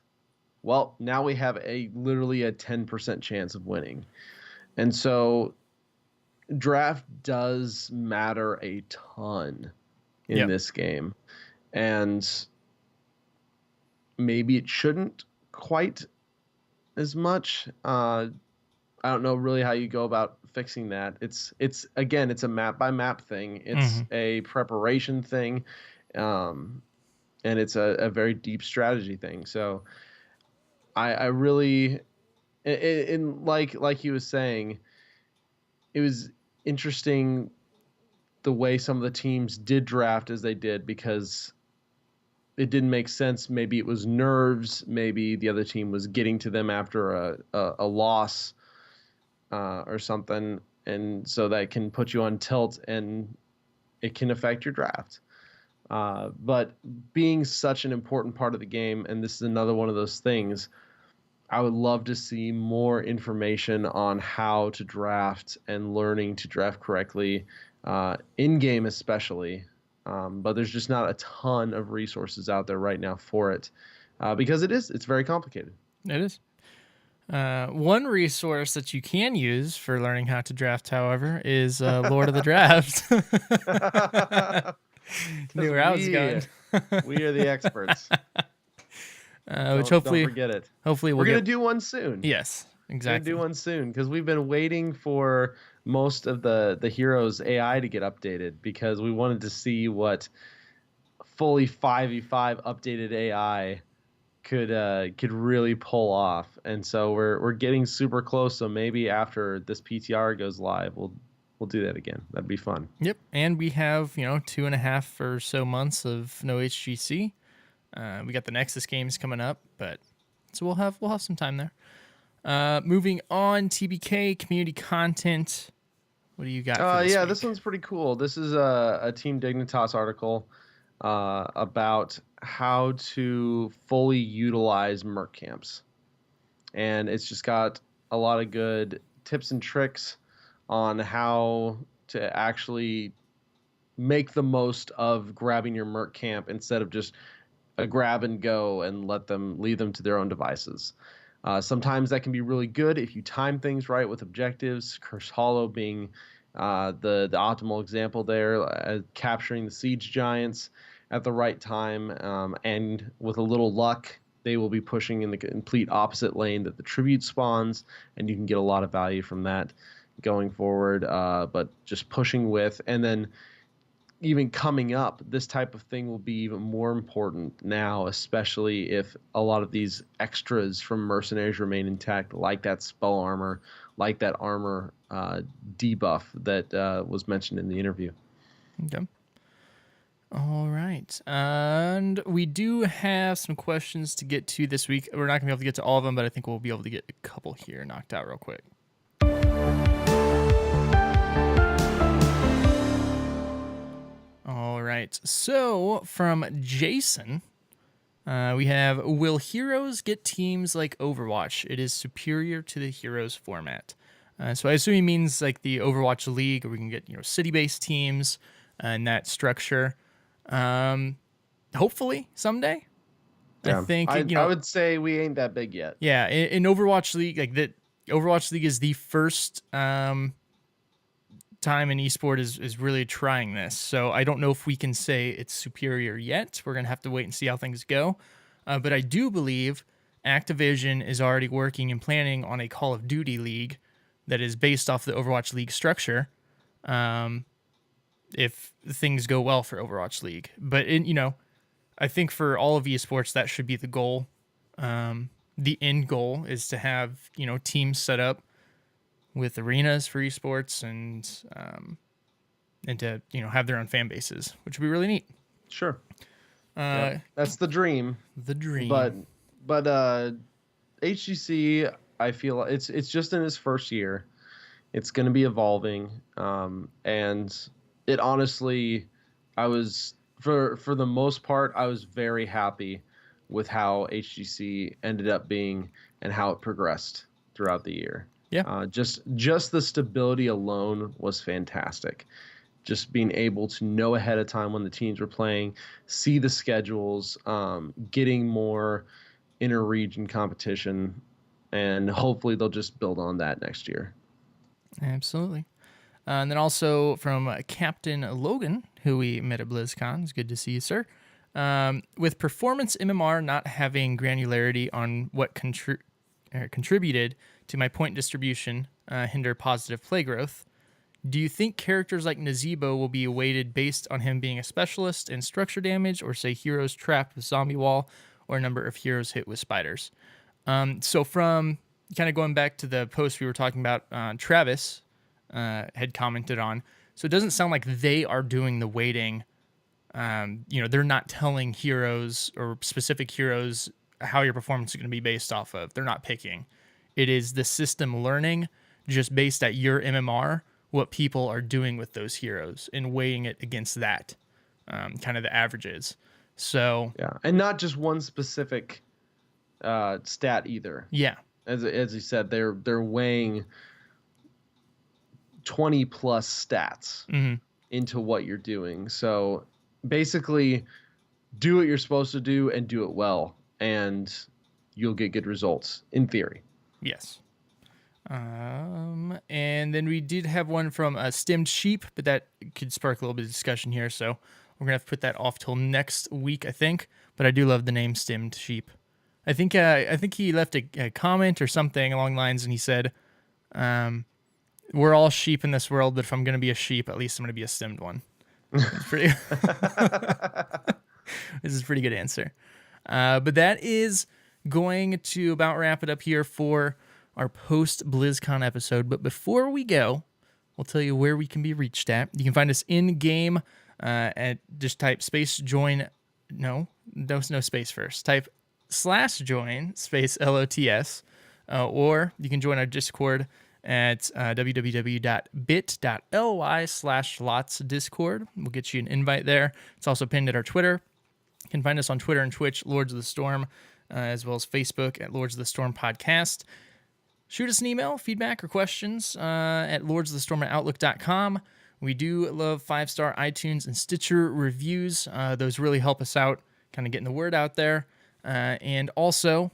well, now we have literally a 10% chance of winning. And so draft does matter a ton in this game. And maybe it shouldn't quite as much. I don't know really how you go about fixing that. It's again, it's a map by map thing. It's a preparation thing, and it's a very deep strategy thing. So I really, in like he was saying, it was interesting the way some of the teams did draft as they did, because it didn't make sense. Maybe it was nerves. Maybe the other team was getting to them after a loss or something. And so that can put you on tilt and it can affect your draft. But being such an important part of the game, and this is another one of those things, I would love to see more information on how to draft and learning to draft correctly, in-game especially. But there's just not a ton of resources out there right now for it, because it's very complicated. It is. One resource that you can use for learning how to draft, however, is Lord of the Draft. Knew where I was going. We are the experts. Which hopefully, don't forget it. Hopefully, we're gonna do one soon. Yes, exactly. We're gonna do one soon because we've been waiting for most of the heroes' AI to get updated, because we wanted to see what fully 5v5 updated AI could really pull off. And so we're getting super close. So maybe after this PTR goes live, we'll do that again. That'd be fun. Yep. And we have 2.5 or so months of no HGC. We got the Nexus games coming up, but so we'll have some time there. Moving on, TBK community content. What do you got? For this week? This one's pretty cool. This is a Team Dignitas article about how to fully utilize merc camps, and it's just got a lot of good tips and tricks on how to actually make the most of grabbing your merc camp instead of just a grab and go and leave them to their own devices. Sometimes that can be really good if you time things right with objectives. Curse Hollow being the optimal example there, capturing the siege giants at the right time, and with a little luck, they will be pushing in the complete opposite lane that the tribute spawns, and you can get a lot of value from that going forward. But just pushing with, and then even coming up, this type of thing will be even more important now, especially if a lot of these extras from mercenaries remain intact, like that spell armor, like that armor debuff that was mentioned in the interview. Okay. All right. And we do have some questions to get to this week. We're not going to be able to get to all of them, but I think we'll be able to get a couple here knocked out real quick. All right. So from Jason, we have, will heroes get teams like Overwatch? It is superior to the heroes format. So I assume he means like the Overwatch League, where we can get city-based teams and that structure. Hopefully someday. Yeah. I think I would say we ain't that big yet. Yeah, in Overwatch League, like that, Overwatch League is the first time in esport is really trying this. So I don't know if we can say it's superior yet. We're gonna have to wait and see how things go. But I do believe Activision is already working and planning on a Call of Duty League that is based off the Overwatch League structure. If things go well for Overwatch League. But I think for all of esports, that should be the goal. The end goal is to have, teams set up with arenas for esports and to, have their own fan bases, which would be really neat. Sure. That's the dream. The dream. But HGC, I feel it's just in its first year. It's going to be evolving. And it honestly, I was, for the most part, I was very happy with how HGC ended up being and how it progressed throughout the year. Yeah. Just the stability alone was fantastic. Just being able to know ahead of time when the teams were playing, see the schedules, getting more inter-region competition, and hopefully they'll just build on that next year. Absolutely. And then also from Captain Logan, who we met at BlizzCon. It's good to see you, sir. With performance MMR not having granularity on what contributed to my point distribution, hinder positive play growth. Do you think characters like Nazebo will be weighted based on him being a specialist in structure damage, or say heroes trapped with zombie wall, or a number of heroes hit with spiders? So from kind of going back to the post we were talking about, Travis had commented on. So it doesn't sound like they are doing the weighting. They're not telling heroes or specific heroes how your performance is going to be based off of. They're not picking. It is the system learning just based at your MMR, what people are doing with those heroes and weighing it against that, kind of the averages. So yeah, and not just one specific stat either. Yeah, as you said, they're weighing 20 plus stats into what you're doing. So basically, do what you're supposed to do and do it well, and you'll get good results in theory. Yes. And then we did have one from Stemmed Sheep, but that could spark a little bit of discussion here, so we're gonna have to put that off till next week, I think. But I do love the name Stemmed Sheep. I think he left a comment or something along the lines, and he said, "We're all sheep in this world, but if I'm gonna be a sheep, at least I'm gonna be a stemmed one." It's pretty. This is a pretty good answer. But that is going to about wrap it up here for our post BlizzCon episode. But before we go, we'll tell you where we can be reached at. You can find us in game at just type space join. No space first. Type /join space LOTS, or you can join our Discord at www.bit.ly/lotsdiscord. We'll get you an invite there. It's also pinned at our Twitter. You can find us on Twitter and Twitch, Lords of the Storm, as well as Facebook at Lords of the Storm Podcast. Shoot us an email, feedback or questions at lordsofthestorm@outlook.com. We do love 5-star iTunes and Stitcher reviews. Those really help us out, kind of getting the word out there. And also,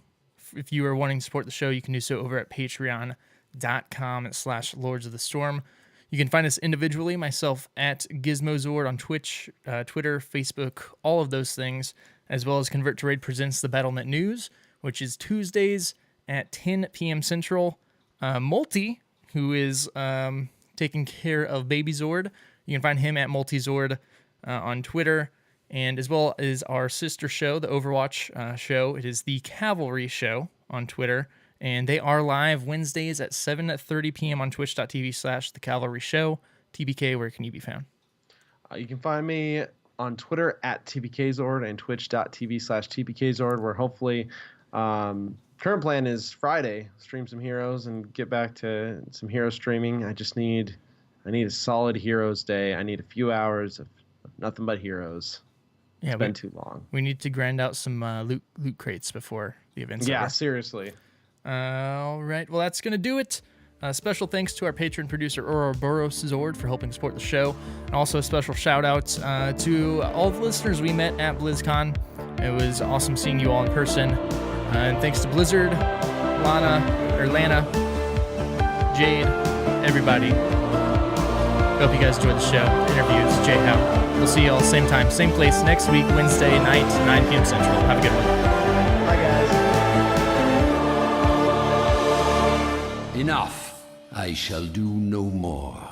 if you are wanting to support the show, you can do so over at patreon.com/Lords of the Storm. You can find us individually, myself at GizmoZord on Twitch, Twitter, Facebook, all of those things, as well as Convert to Raid presents the BattleNet News, which is Tuesdays at 10 p.m. Central. Multi, who is taking care of Baby Zord, you can find him at Multizord on Twitter, and as well as our sister show, the Overwatch show. It is the Cavalry Show on Twitter, and they are live Wednesdays at 7:30 p.m. on twitch.tv/The Cavalry Show. TBK, where can you be found? You can find me on Twitter at TBKZord and twitch.tv/TBKZord, where hopefully current plan is Friday, stream some heroes and get back to some hero streaming. I need a solid heroes day. I need a few hours of nothing but heroes. Yeah, it's been too long. We need to grind out some loot crates before the event's over. Yeah, seriously. All right, well, that's going to do it. Special thanks to our patron producer, Ouroboros Zord, for helping support the show. And also a special shout out to all the listeners we met at BlizzCon. It was awesome seeing you all in person. And thanks to Blizzard, Lana, Jade, everybody. Hope you guys enjoyed the show. Interviews, J-How. We'll see you all same time, same place next week, Wednesday night, 9 p.m. Central. Have a good one. Bye, guys. Enough. I shall do no more.